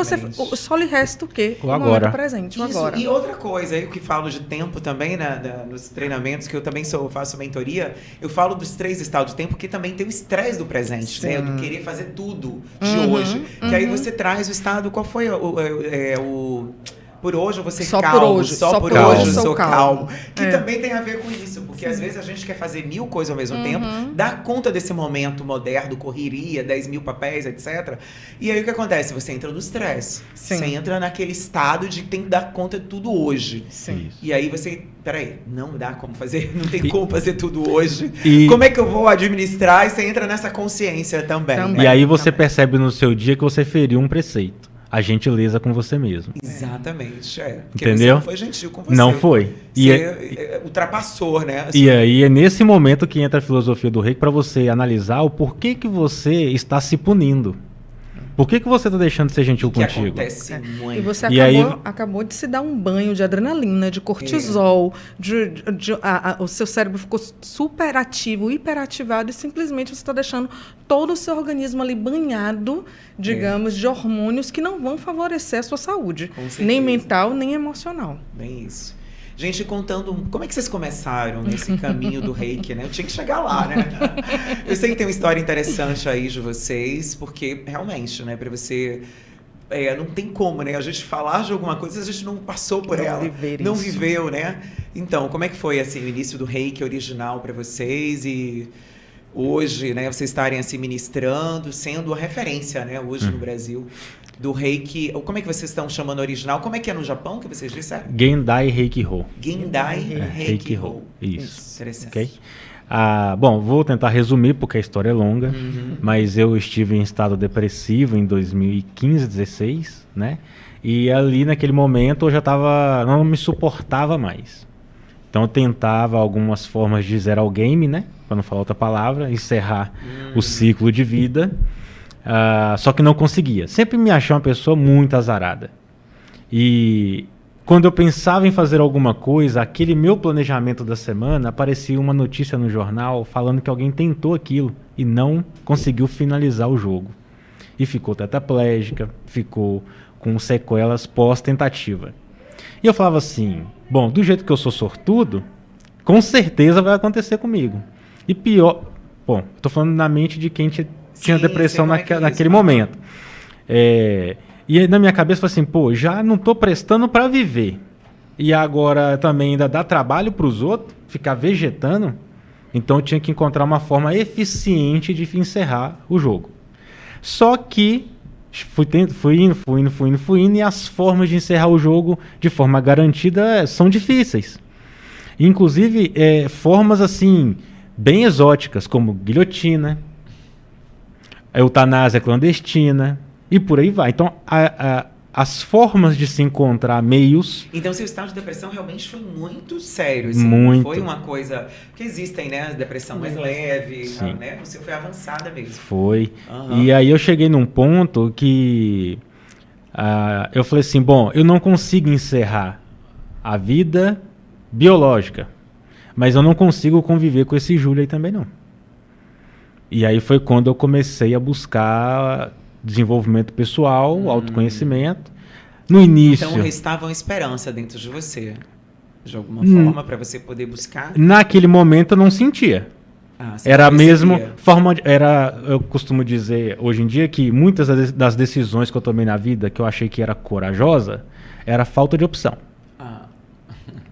só lhe resta o quê? O agora. Momento presente, o Isso, agora. e outra coisa, eu que falo de tempo também, nos treinamentos, que eu também faço mentoria, eu falo dos 3 estados de tempo, que também tem o estresse do presente, né? Do querer fazer tudo de hoje. Que aí você traz o estado, qual foi o por hoje eu vou ser Só calmo, por hoje, só por calmo. hoje eu sou calmo. Que É. também tem a ver com isso, porque às vezes a gente quer fazer 1000 coisas ao mesmo tempo, dar conta desse momento moderno, correria, 10.000 papéis, etc. E aí o que acontece? Você entra no estresse. Sim. Você entra naquele estado de tem que dar conta de tudo hoje. Sim. E aí você, peraí, não dá como fazer, não tem como fazer tudo hoje. E- Como é que eu vou administrar? E você entra nessa consciência também. Também. Né? E aí você percebe no seu dia que você feriu um preceito. A gentileza com você mesmo. Exatamente, Porque Entendeu? você não foi gentil com você. Não foi. Você ultrapassou, né? E aí é nesse momento que entra a filosofia do Reiki para você analisar o porquê que você está se punindo. Por que você está deixando de ser gentil que contigo? acontece muito. E você E acabou de se dar um banho de adrenalina, de cortisol, o seu cérebro ficou super ativo, hiperativado, e simplesmente você está deixando todo o seu organismo ali banhado, digamos, de hormônios que não vão favorecer a sua saúde, Com certeza. nem mental, nem emocional. Bem isso. Gente, contando como é que vocês começaram nesse caminho do Reiki, né? Eu tinha que chegar lá, né? Eu sei que tem uma história interessante aí de vocês, porque realmente, né, para você não tem como, né? A gente falar de alguma coisa, a gente não passou por ela, não viveu, né? Então, como é que foi assim o início do Reiki original para vocês e hoje, né? Vocês estarem assim ministrando, sendo a referência, né? Hoje no Brasil do Reiki. Como é que vocês estão chamando original? Como é que é no Japão que vocês disseram? Gendai Reiki-Ho. Gendai Reiki-Ho. Isso. Interessante. Okay? Bom, vou tentar resumir porque a história é longa, mas eu estive em estado depressivo em 2015, 16, né? E ali naquele momento eu já não me suportava mais. Então eu tentava algumas formas de zerar o game, né? Para não falar outra palavra, encerrar o ciclo de vida, só que não conseguia. Sempre me achei uma pessoa muito azarada. E quando eu pensava em fazer alguma coisa, aquele meu planejamento da semana, aparecia uma notícia no jornal falando que alguém tentou aquilo e não conseguiu finalizar o jogo. E ficou tetraplégica, ficou com sequelas pós-tentativa. E eu falava assim, bom, do jeito que eu sou sortudo, com certeza vai acontecer comigo. E pior, bom, estou falando na mente de quem tinha depressão naquele momento. E aí na minha cabeça foi assim, pô, já não tô prestando para viver. E agora também ainda dá trabalho para os outros, ficar vegetando. Então eu tinha que encontrar uma forma eficiente de encerrar o jogo. Só que fui indo, e as formas de encerrar o jogo de forma garantida são difíceis. Inclusive, formas assim, bem exóticas, como guilhotina, eutanásia clandestina, e por aí vai. Então, as formas de se encontrar meios... Então, seu estado de depressão realmente foi muito sério. Assim, muito. Foi uma coisa... Porque existem, né? Depressão mais leve, né? O seu foi avançada mesmo. Foi. E aí eu cheguei num ponto que... eu falei assim, bom, eu não consigo encerrar a vida biológica, mas eu não consigo conviver com esse Júlio aí também, não. E aí foi quando eu comecei a buscar... desenvolvimento pessoal, autoconhecimento. No início... Então restava uma esperança dentro de você, de alguma forma, para você poder buscar? Naquele momento eu não sentia. Era a mesma forma... eu costumo dizer hoje em dia que muitas das decisões que eu tomei na vida, que eu achei que era corajosa, era falta de opção.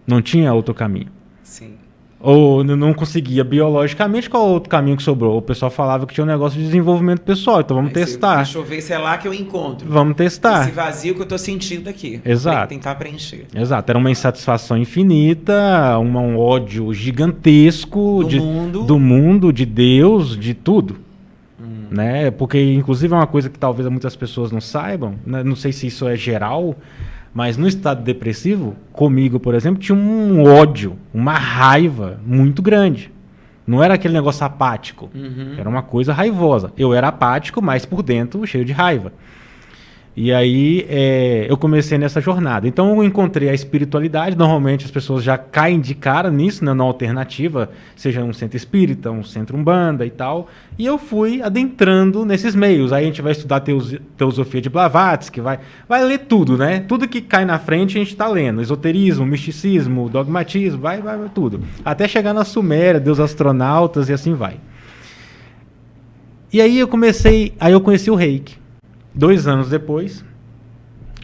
Não tinha outro caminho. Sim. Ou não conseguia biologicamente, qual outro caminho que sobrou? O pessoal falava que tinha um negócio de desenvolvimento pessoal, então vamos testar. Deixa eu ver se é lá que eu encontro. Vamos testar. Esse vazio que eu estou sentindo aqui. Exato. Tentar preencher. Exato. Era uma insatisfação infinita, um ódio gigantesco do mundo, de Deus, de tudo. Né? Porque, inclusive, é uma coisa que talvez muitas pessoas não saibam, né? Não sei se isso é geral, mas no estado depressivo, comigo, por exemplo, tinha um ódio, uma raiva muito grande. Não era aquele negócio apático. Era uma coisa raivosa. Eu era apático, mas por dentro cheio de raiva. E aí eu comecei nessa jornada. Então eu encontrei a espiritualidade. Normalmente as pessoas já caem de cara nisso, né, na alternativa, seja um centro espírita, um centro umbanda e tal. E eu fui adentrando nesses meios. Aí a gente vai estudar teosofia de Blavatsky, vai ler tudo, né? Tudo que cai na frente a gente está lendo. Esoterismo, misticismo, dogmatismo, vai tudo. Até chegar na Suméria, Deus astronautas e assim vai. E aí eu conheci o Reiki. 2 anos depois,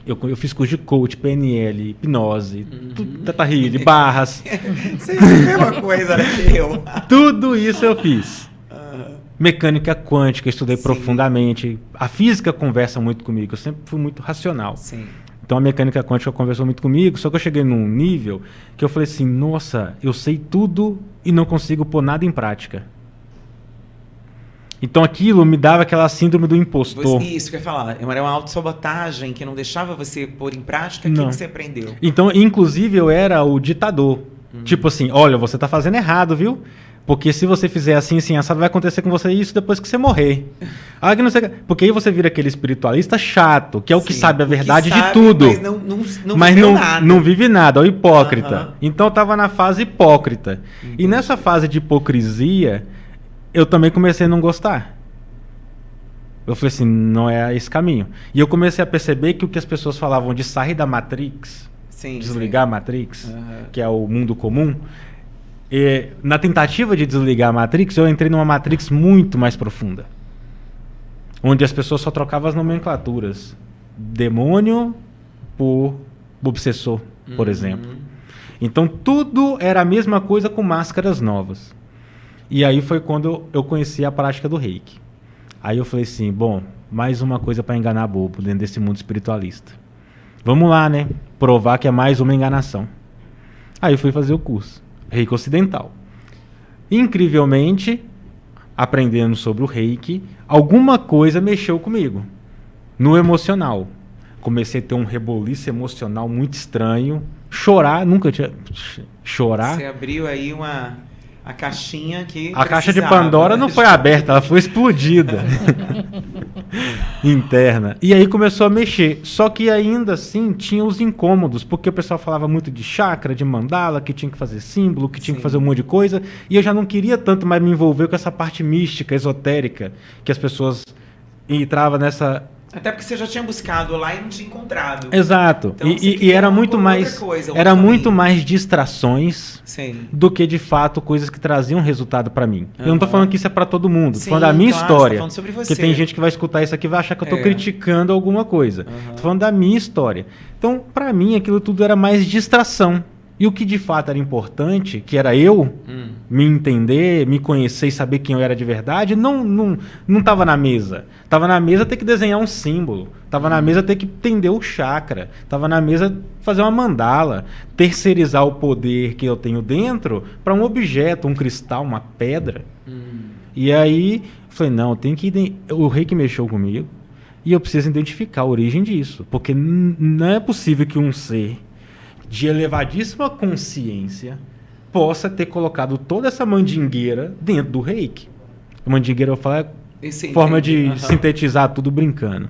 eu fiz curso de coach, PNL, hipnose, Teta Healing, barras. Você é a mesma coisa, né, que eu. Tudo isso eu fiz. Mecânica quântica, estudei profundamente. A física conversa muito comigo, eu sempre fui muito racional. Sim. Então a mecânica quântica conversou muito comigo, só que eu cheguei num nível que eu falei assim, nossa, eu sei tudo e não consigo pôr nada em prática. Então aquilo me dava aquela síndrome do impostor. Isso que eu ia falar. Era uma autossabotagem que não deixava você pôr em prática aquilo que você aprendeu. Então, inclusive, eu era o ditador. Tipo assim, olha, você tá fazendo errado, viu? Porque se você fizer assim, assado, vai acontecer com você isso depois que você morrer. Porque aí você vira aquele espiritualista chato, que é o que sabe a verdade de tudo. Mas não vive nada, é o hipócrita. Então eu tava na fase hipócrita. E nessa fase de hipocrisia... eu também comecei a não gostar. Eu falei assim, não é esse caminho. E eu comecei a perceber que o que as pessoas falavam de sair da Matrix, desligar a Matrix, que é o mundo comum, na tentativa de desligar a Matrix, eu entrei numa Matrix muito mais profunda. Onde as pessoas só trocavam as nomenclaturas. demônio por obsessor, por exemplo. Então tudo era a mesma coisa com máscaras novas. E aí foi quando eu conheci a prática do reiki. Aí eu falei assim, bom, mais uma coisa para enganar bobo dentro desse mundo espiritualista. Vamos lá, né? Provar que é mais uma enganação. Aí eu fui fazer o curso, Reiki Ocidental. Incrivelmente, aprendendo sobre o Reiki, alguma coisa mexeu comigo, no emocional. Comecei a ter um reboliço emocional muito estranho, chorar, nunca tinha... Chorar. Você abriu aí a caixinha que A caixa de precisava, Pandora né? não foi aberta, ela foi explodida. Interna. E aí começou a mexer. Só que ainda assim tinha os incômodos, porque o pessoal falava muito de chakra, de mandala, que tinha que fazer símbolo, que tinha que fazer um monte de coisa. E eu já não queria tanto mais me envolver com essa parte mística, esotérica, que as pessoas entravam nessa... Até porque você já tinha buscado lá e não tinha encontrado. Exato. Então, você E queria era uma muito outra mais... coisa, Era outro muito caminho. mais distrações Sim. do que de fato coisas que traziam resultado pra mim. Eu não tô Aham. falando que isso é pra todo mundo, tô Sim, falando da minha claro, você tá história. falando sobre você. Porque tem gente que vai escutar isso aqui e vai achar que eu tô É. criticando alguma coisa. Aham. Tô falando da minha história. Então, pra mim, aquilo tudo era mais distração. E o que de fato era importante, que era eu me entender, me conhecer e saber quem eu era de verdade, não tava na mesa. Tava na mesa ter que desenhar um símbolo. Tava na mesa ter que entender o chakra. Tava na mesa fazer uma mandala. Terceirizar o poder que eu tenho dentro para um objeto, um cristal, uma pedra. E aí, eu falei, não, tem que... O Reiki mexeu comigo e eu preciso identificar a origem disso. Porque não é possível que um ser de elevadíssima consciência possa ter colocado toda essa mandingueira dentro do Reiki. Mandingueira, eu falo, é Esse forma entendi. de Aham. sintetizar tudo brincando.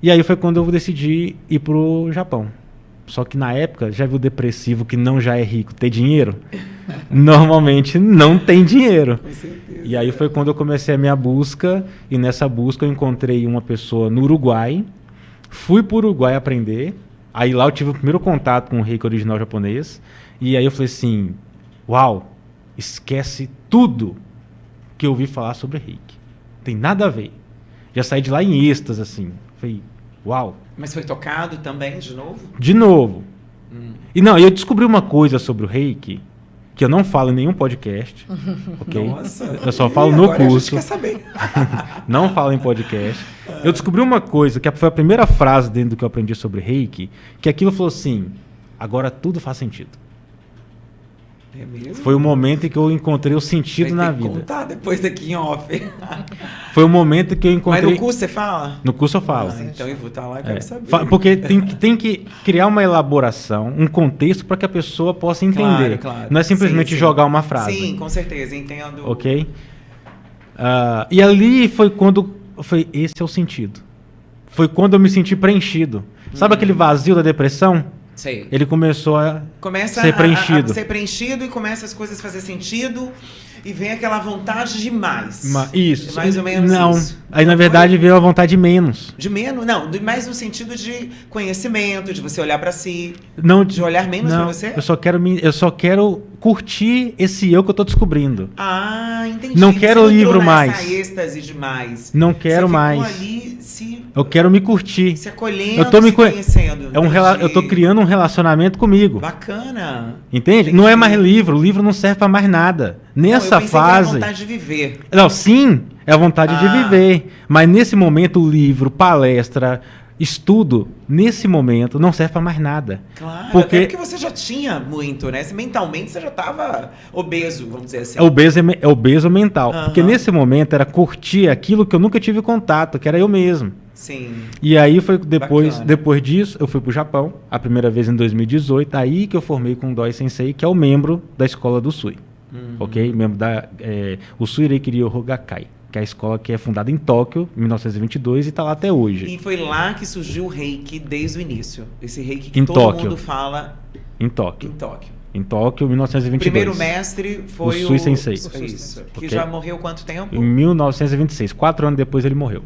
E aí foi quando eu decidi ir pro Japão. Só que na época, já viu o depressivo que não já é rico ter dinheiro? Normalmente não tem dinheiro. Com certeza. E aí foi quando eu comecei a minha busca, e nessa busca eu encontrei uma pessoa no Uruguai, fui para o Uruguai aprender, aí lá eu tive o primeiro contato com o Reiki original japonês, e aí eu falei assim, uau, esquece tudo que eu ouvi falar sobre Reiki. Tem nada a ver. Já saí de lá em êxtase, assim. Falei, uau. Mas foi tocado também, de novo? De novo. E não, eu descobri uma coisa sobre o Reiki, que eu não falo em nenhum podcast, ok? Nossa. Eu só falo E no agora curso. A gente quer saber. Não falo em podcast. Eu descobri uma coisa, que foi a primeira frase dentro do que eu aprendi sobre Reiki, que aquilo falou assim, agora tudo faz sentido. É mesmo? Foi o momento em que eu encontrei o sentido Vai na ter que vida. contar depois daqui em off. Foi o momento que eu encontrei... Mas no curso você fala? No curso eu falo. Ah, então eu vou estar lá e É. quero saber. Porque tem que criar uma elaboração, um contexto para que a pessoa possa entender. Claro. Não é simplesmente Sim, sim. jogar uma frase. Sim, com certeza, entendo. Ok? E ali foi quando eu falei, esse é o sentido. Foi quando eu me senti preenchido. Sabe aquele vazio da depressão? Sei. Ele começou a Começa ser preenchido. a ser preenchido e começa as coisas a fazer sentido e vem aquela vontade de mais. Isso. É mais ou menos não. isso. Aí, na Não verdade, foi? veio a vontade de menos. De menos? Não, mais no sentido de conhecimento, de você olhar pra si. Não, De olhar menos não, pra você? Eu só quero curtir esse eu que eu tô descobrindo. Ah, entendi. Não quero Você não livro entrou nessa mais. êxtase demais. Não quero você mais. Ficou ali Eu quero me curtir. se acolhendo, Eu tô me se conhe- conhecendo. Eu tô Entendi. criando um relacionamento comigo. Bacana. Entende? Entendi. Não é mais livro. O livro não serve pra mais nada. Nessa Não, eu pensei que era fase. vontade de viver. Não, sim, é a vontade de Ah. viver. Mas nesse momento, o livro, palestra, estudo, nesse momento, não serve pra mais nada. Claro, Porque- até porque você já tinha muito, né? Mentalmente você já estava obeso, vamos dizer assim. É obeso mental. Aham. Porque nesse momento era curtir aquilo que eu nunca tive contato, que era eu mesmo. Sim. E aí foi Bacana. depois disso, eu fui pro Japão, a primeira vez em 2018, aí que eu formei com o Doi Sensei, que é o membro da escola do Sui. Ok? Membro da o Sui Reiki Ryo Gakai, que é a escola que é fundada em Tóquio, em 1922, e está lá até hoje. E foi lá que surgiu o reiki desde o início. Esse reiki que Em todo Tóquio. mundo fala Em em Tóquio. Tóquio. Em Tóquio, O 1922. primeiro mestre foi O Sui Sensei. Isso. Que Ok. já morreu quanto tempo? Em 1926. 4 anos depois ele morreu.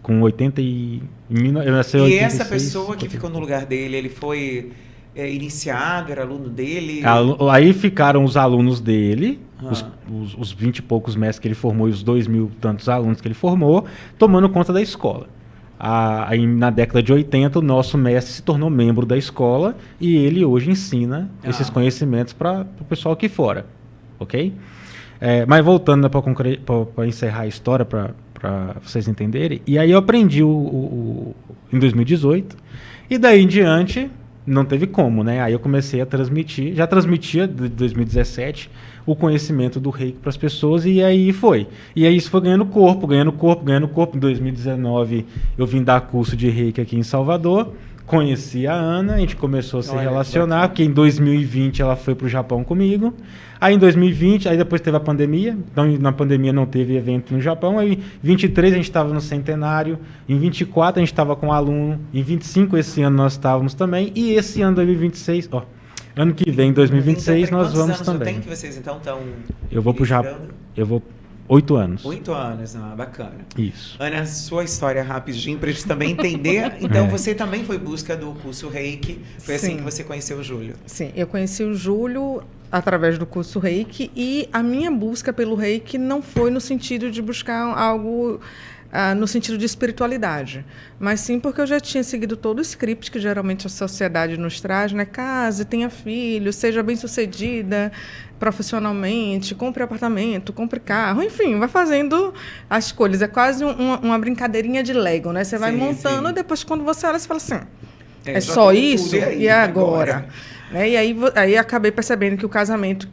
Com 80 e... Ele nasceu em E 86, essa pessoa que ficou no lugar dele, ele foi iniciado, era aluno dele? Aí ficaram os alunos dele, Ah. os 20 e poucos mestres que ele formou e os 2.000 tantos alunos que ele formou, tomando conta da escola. Aí, na década de 80, o nosso mestre se tornou membro da escola e ele hoje ensina esses conhecimentos para o pessoal aqui fora, ok? Mas voltando para encerrar a história, para vocês entenderem, e aí eu aprendi em 2018, e daí em diante não teve como, né? Aí eu comecei a transmitir, já transmitia de 2017 o conhecimento do reiki para as pessoas, e aí foi. E aí isso foi ganhando corpo. Em 2019 eu vim dar curso de reiki aqui em Salvador, conheci a Ana, a gente começou a se relacionar, porque em 2020 ela foi para o Japão comigo. Aí em 2020, aí depois teve a pandemia, então na pandemia não teve evento no Japão, aí em 23 a gente estava no centenário, em 24 a gente estava com aluno, em 25 esse ano nós estávamos também, e esse ano 2026, ano que vem, 2026, então, nós vamos anos também. Tem que vocês então estão Eu vou para o Japão, 8 anos. 8 anos, bacana. Isso. Ana, sua história rapidinho para a gente também entender. Então, você também foi em busca do curso Reiki. Foi assim que você conheceu o Júlio? Sim, eu conheci o Júlio através do curso Reiki, e a minha busca pelo Reiki não foi no sentido de buscar algo no sentido de espiritualidade, mas sim porque eu já tinha seguido todo o script que geralmente a sociedade nos traz, né? Case, tenha filho, seja bem-sucedida profissionalmente, compre apartamento, compre carro, enfim, vai fazendo as escolhas. É quase uma brincadeirinha de Lego, né? Você vai montando, e depois quando você olha, você fala assim, é só isso? E agora? E aí acabei percebendo que o casamento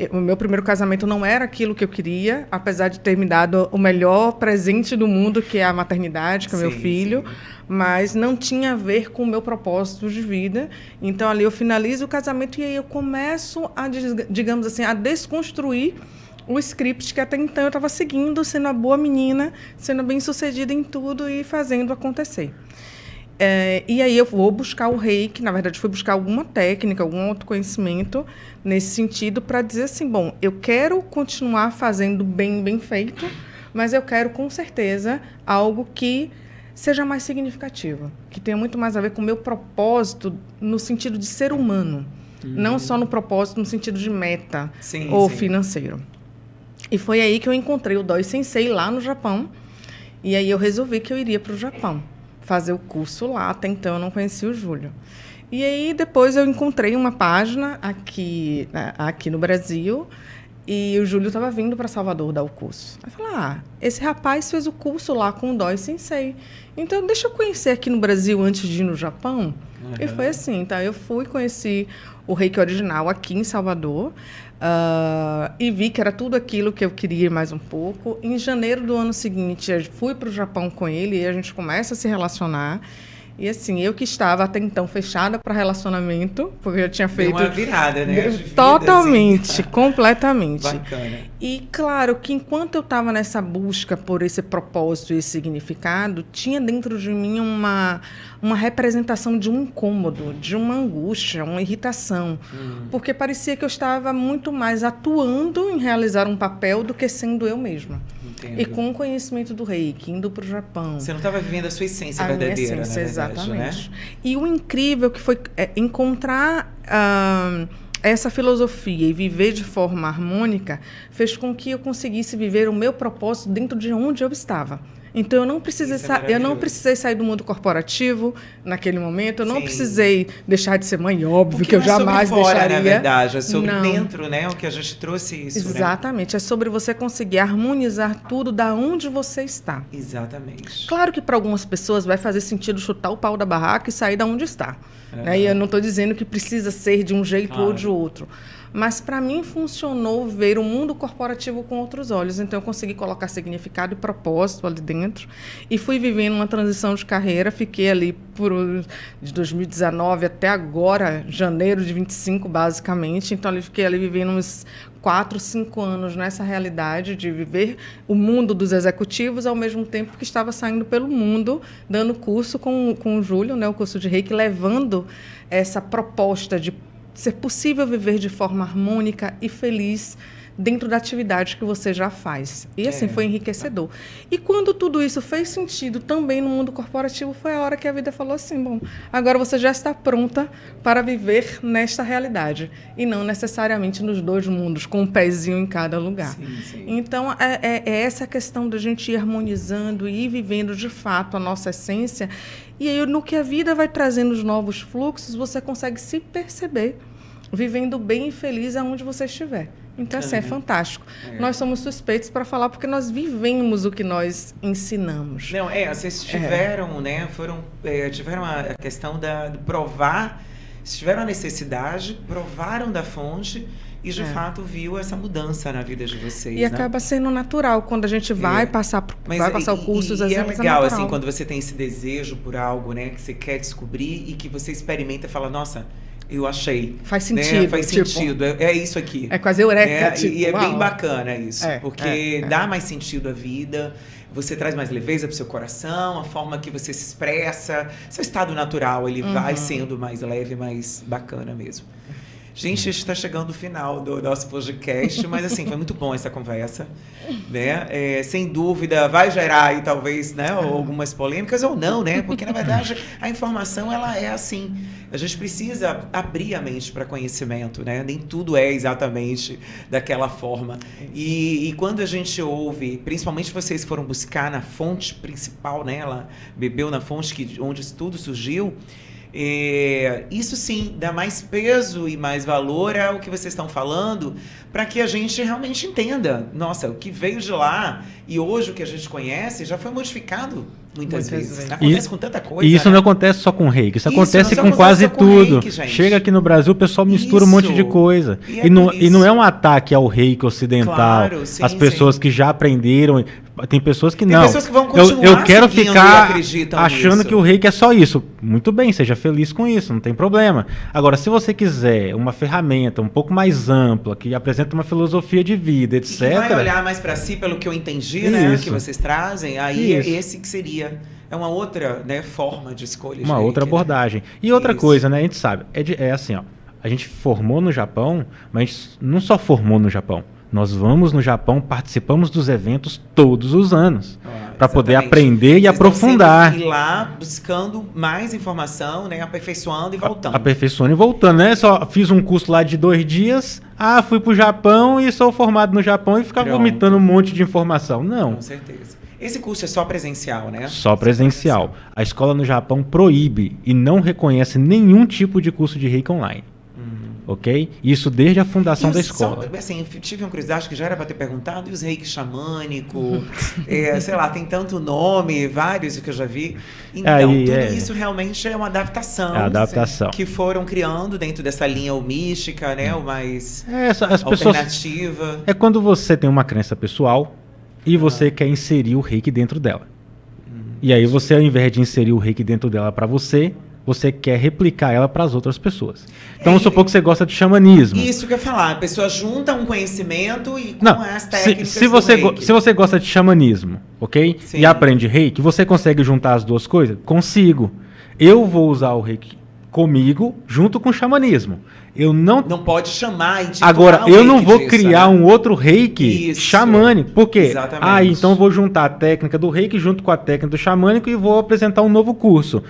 o meu primeiro casamento não era aquilo que eu queria, apesar de ter me dado o melhor presente do mundo, que é a maternidade, com o meu filho, mas não tinha a ver com o meu propósito de vida. Então, ali eu finalizo o casamento e aí eu começo digamos assim, a desconstruir o script que até então eu estava seguindo, sendo a boa menina, sendo bem-sucedida em tudo e fazendo acontecer. E aí eu vou buscar o Reiki, na verdade fui buscar alguma técnica, algum autoconhecimento nesse sentido para dizer assim, bom, eu quero continuar fazendo bem feito, mas eu quero com certeza algo que seja mais significativo, que tenha muito mais a ver com o meu propósito no sentido de ser humano, não só no propósito no sentido de meta financeiro. E foi aí que eu encontrei o Doi Sensei lá no Japão, e aí eu resolvi que eu iria para o Japão fazer o curso lá, até então eu não conhecia o Júlio. E aí depois eu encontrei uma página aqui no Brasil, e o Júlio estava vindo para Salvador dar o curso. Aí eu falei, esse rapaz fez o curso lá com o Doi Sensei, então deixa eu conhecer aqui no Brasil antes de ir no Japão. E foi assim, então eu conheci o Reiki original aqui em Salvador, e vi que era tudo aquilo que eu queria mais um pouco. Em janeiro do ano seguinte, eu fui para o Japão com ele e a gente começa a se relacionar. E assim, eu que estava até então fechada para relacionamento, porque eu já tinha feito... Deu uma virada, né? Totalmente, assim. Completamente. Bacana. E claro que enquanto eu estava nessa busca por esse propósito e esse significado, tinha dentro de mim uma representação de um incômodo, de uma angústia, uma irritação. Porque parecia que eu estava muito mais atuando em realizar um papel do que sendo eu mesma. Entendo. E com o conhecimento do Reiki, indo para o Japão. Você não estava vivendo a sua essência verdadeira, minha essência, na verdade, exatamente. Né? E o incrível que foi encontrar essa filosofia e viver de forma harmônica fez com que eu conseguisse viver o meu propósito dentro de onde eu estava. Então, eu não precisei sair do mundo corporativo naquele momento, eu não precisei deixar de ser mãe, óbvio, que eu jamais deixaria. Na verdade, é sobre dentro, né? O que a gente trouxe isso, exatamente, é sobre você conseguir harmonizar tudo da onde você está. Exatamente. Claro que para algumas pessoas vai fazer sentido chutar o pau da barraca e sair da onde está. E eu não estou dizendo que precisa ser de um jeito ou de outro. Mas, para mim, funcionou ver o mundo corporativo com outros olhos. Então, eu consegui colocar significado e propósito ali dentro. E fui vivendo uma transição de carreira. Fiquei ali de 2019 até agora, janeiro de 25, basicamente. Então, fiquei ali vivendo uns 4, 5 anos nessa realidade de viver o mundo dos executivos, ao mesmo tempo que estava saindo pelo mundo, dando curso com o Júlio, né, o curso de Reiki, levando essa proposta de ser possível viver de forma harmônica e feliz dentro da atividade que você já faz. E assim, foi enriquecedor. E quando tudo isso fez sentido também no mundo corporativo, foi a hora que a vida falou assim, bom, agora você já está pronta para viver nesta realidade. E não necessariamente nos dois mundos, com um pezinho em cada lugar. Sim. Então, é essa questão da gente ir harmonizando e ir vivendo de fato a nossa essência. E aí, no que a vida vai trazendo os novos fluxos, você consegue se perceber vivendo bem e feliz aonde você estiver. Então, assim, é fantástico. Nós somos suspeitos para falar porque nós vivemos o que nós ensinamos. Não, vocês tiveram, né, tiveram a questão de provar, vocês tiveram a necessidade, provaram da fonte e, de fato, viu essa mudança na vida de vocês. E acaba sendo natural quando a gente vai passar o curso. E é legal, assim, quando você tem esse desejo por algo, né, que você quer descobrir e que você experimenta e fala, nossa, eu achei. Faz sentido. Né? Faz sentido. É isso aqui. É quase eureka. E é bem bacana isso. Porque dá mais sentido à vida. Você traz mais leveza para o seu coração. A forma que você se expressa. Seu estado natural, ele vai sendo mais leve, mais bacana mesmo. Gente, está chegando o final do nosso podcast, mas assim, foi muito bom essa conversa, né? Sem dúvida, vai gerar aí talvez, né, algumas polêmicas ou não, né? Porque na verdade a informação ela é assim, a gente precisa abrir a mente para conhecimento, né? Nem tudo é exatamente daquela forma. E quando a gente ouve, principalmente vocês foram buscar na fonte principal, né? Ela bebeu na fonte onde tudo surgiu. Isso sim dá mais peso e mais valor ao que vocês estão falando, para que a gente realmente entenda, nossa, o que veio de lá e hoje o que a gente conhece já foi modificado muitas vezes. Acontece com tanta coisa. E isso não acontece só com reiki, isso acontece com quase tudo. Reiki, chega aqui no Brasil, o pessoal mistura um monte de coisa. E não é um ataque ao reiki ocidental. Claro, sim, as pessoas que já aprenderam. Tem pessoas que não. Tem pessoas que vão continuar eu quero ficar achando nisso. que o reiki é só isso. Muito bem, seja feliz com isso, não tem problema. Agora, se você quiser uma ferramenta um pouco mais ampla, que apresenta uma filosofia de vida, etc. E que vai olhar mais para si, pelo que eu entendi, né, que vocês trazem, aí é esse que seria uma outra, né, forma de escolha. Uma outra abordagem. E outra coisa, né, a gente sabe, é assim, ó, a gente formou no Japão, mas a gente não só formou no Japão. Nós vamos no Japão, participamos dos eventos todos os anos, para poder aprender e aprofundar. Ir lá buscando mais informação, né, aperfeiçoando e voltando. Aperfeiçoando e voltando, né? Só fiz um curso lá de 2 dias, fui pro Japão e sou formado no Japão e ficava vomitando um monte de informação. Não. Com certeza. Esse curso é só presencial, né? Só presencial. A escola no Japão proíbe e não reconhece nenhum tipo de curso de reiki online. Ok? Isso desde a fundação da escola. Assim, tive uma curiosidade que já era para ter perguntado, e os reiki xamânico, sei lá, tem tanto nome, vários que eu já vi. Então, isso realmente é uma adaptação. É adaptação. Que foram criando dentro dessa linha mística, né? O mais alternativa. É quando você tem uma crença pessoal e você quer inserir o reiki dentro dela. E aí você, ao invés de inserir o reiki dentro dela para você quer replicar ela para as outras pessoas. Então, vamos supor que você gosta de xamanismo. Isso que eu ia falar. A pessoa junta um conhecimento e com as técnicas se você gosta de xamanismo, ok? Sim. E aprende reiki, você consegue juntar as duas coisas? Consigo. Eu vou usar o reiki comigo junto com o xamanismo. Eu não pode chamar e agora, eu não vou criar um outro reiki xamânico. Por quê? Exatamente. Então eu vou juntar a técnica do reiki junto com a técnica do xamânico e vou apresentar um novo curso.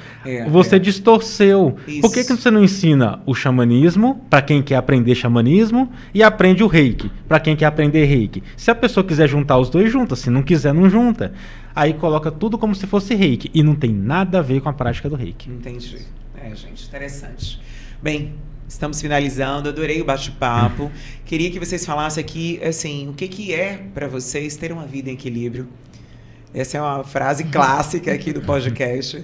Você distorceu. Isso. Por que você não ensina o xamanismo para quem quer aprender xamanismo e aprende o reiki para quem quer aprender reiki? Se a pessoa quiser juntar os dois, junta. Se não quiser, não junta. Aí coloca tudo como se fosse reiki. E não tem nada a ver com a prática do reiki. Entendi. Gente, interessante. Bem, estamos finalizando, adorei o bate-papo. Queria que vocês falassem aqui, assim, o que é para vocês ter uma vida em equilíbrio? Essa é uma frase clássica aqui do podcast.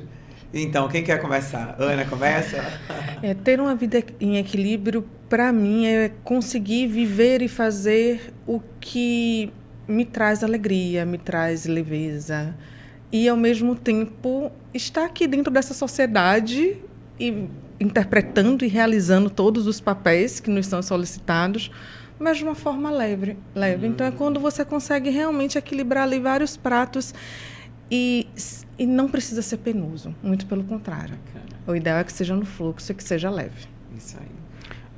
Então, quem quer começar? Ana, começa? Ter uma vida em equilíbrio, para mim, é conseguir viver e fazer o que me traz alegria, me traz leveza. E, ao mesmo tempo, estar aqui dentro dessa sociedade e interpretando e realizando todos os papéis que nos são solicitados, mas de uma forma leve. Então, é quando você consegue realmente equilibrar ali vários pratos e não precisa ser penoso, muito pelo contrário. O ideal é que seja no fluxo e que seja leve. Isso aí.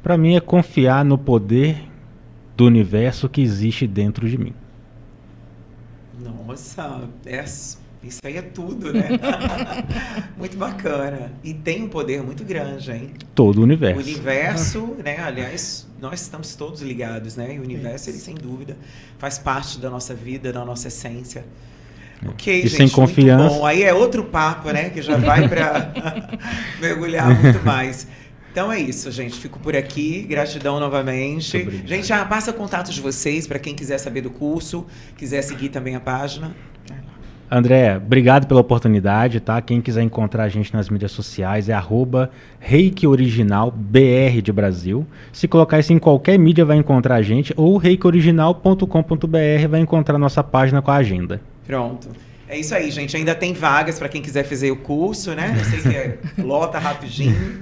Para mim é confiar no poder do universo que existe dentro de mim. Nossa, isso aí é tudo, né? Muito bacana. E tem um poder muito grande, hein? Todo o universo. O universo, né? Aliás, nós estamos todos ligados, né? E o universo, ele sem dúvida faz parte da nossa vida, da nossa essência. Ok, e gente, sem confiança. muito bom. Aí é outro papo, né? Que já vai para mergulhar muito mais. Então é isso, gente. Fico por aqui. Gratidão novamente. Gente, passa contato de vocês para quem quiser saber do curso, quiser seguir também a página. André, obrigado pela oportunidade, tá? Quem quiser encontrar a gente nas mídias sociais é @ReikiOriginalBR de Brasil. Se colocar isso em qualquer mídia vai encontrar a gente, ou reikioriginal.com.br vai encontrar nossa página com a agenda. Pronto. É isso aí, gente. Ainda tem vagas para quem quiser fazer o curso, né? Eu sei que lota rapidinho.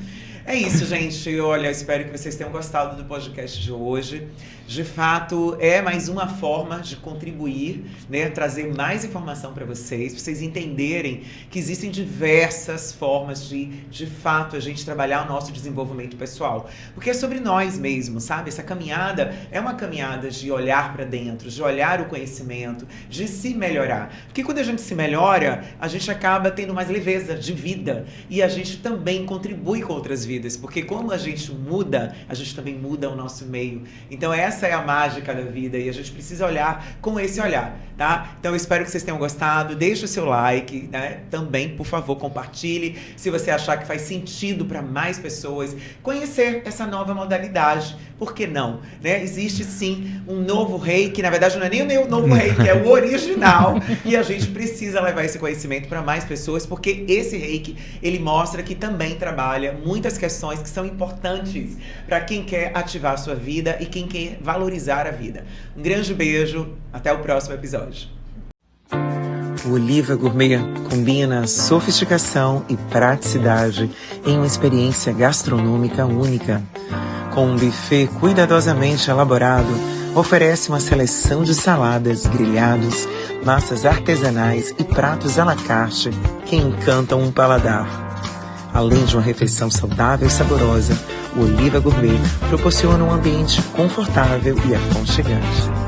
É isso, gente. Olha, espero que vocês tenham gostado do podcast de hoje. De fato, é mais uma forma de contribuir, né? Trazer mais informação para vocês entenderem que existem diversas formas de fato, a gente trabalhar o nosso desenvolvimento pessoal. Porque é sobre nós mesmos, sabe? Essa caminhada é uma caminhada de olhar para dentro, de olhar o conhecimento, de se melhorar. Porque quando a gente se melhora, a gente acaba tendo mais leveza de vida e a gente também contribui com outras vidas. Porque como a gente muda, a gente também muda o nosso meio. Então essa é a mágica da vida e a gente precisa olhar com esse olhar, tá? Então eu espero que vocês tenham gostado. Deixe o seu like, né? Também, por favor, compartilhe se você achar que faz sentido para mais pessoas conhecer essa nova modalidade. Por que não? Né? Existe sim um novo reiki, na verdade não é nem o novo reiki, é o original. E a gente precisa levar esse conhecimento para mais pessoas, porque esse reiki, ele mostra que também trabalha muitas questões que são importantes para quem quer ativar a sua vida e quem quer valorizar a vida. Um grande beijo, até o próximo episódio. O Oliva Gourmet combina sofisticação e praticidade em uma experiência gastronômica única. Com um buffet cuidadosamente elaborado, oferece uma seleção de saladas, grelhados, massas artesanais e pratos à la carte que encantam um paladar. Além de uma refeição saudável e saborosa, o Oliva Gourmet proporciona um ambiente confortável e aconchegante.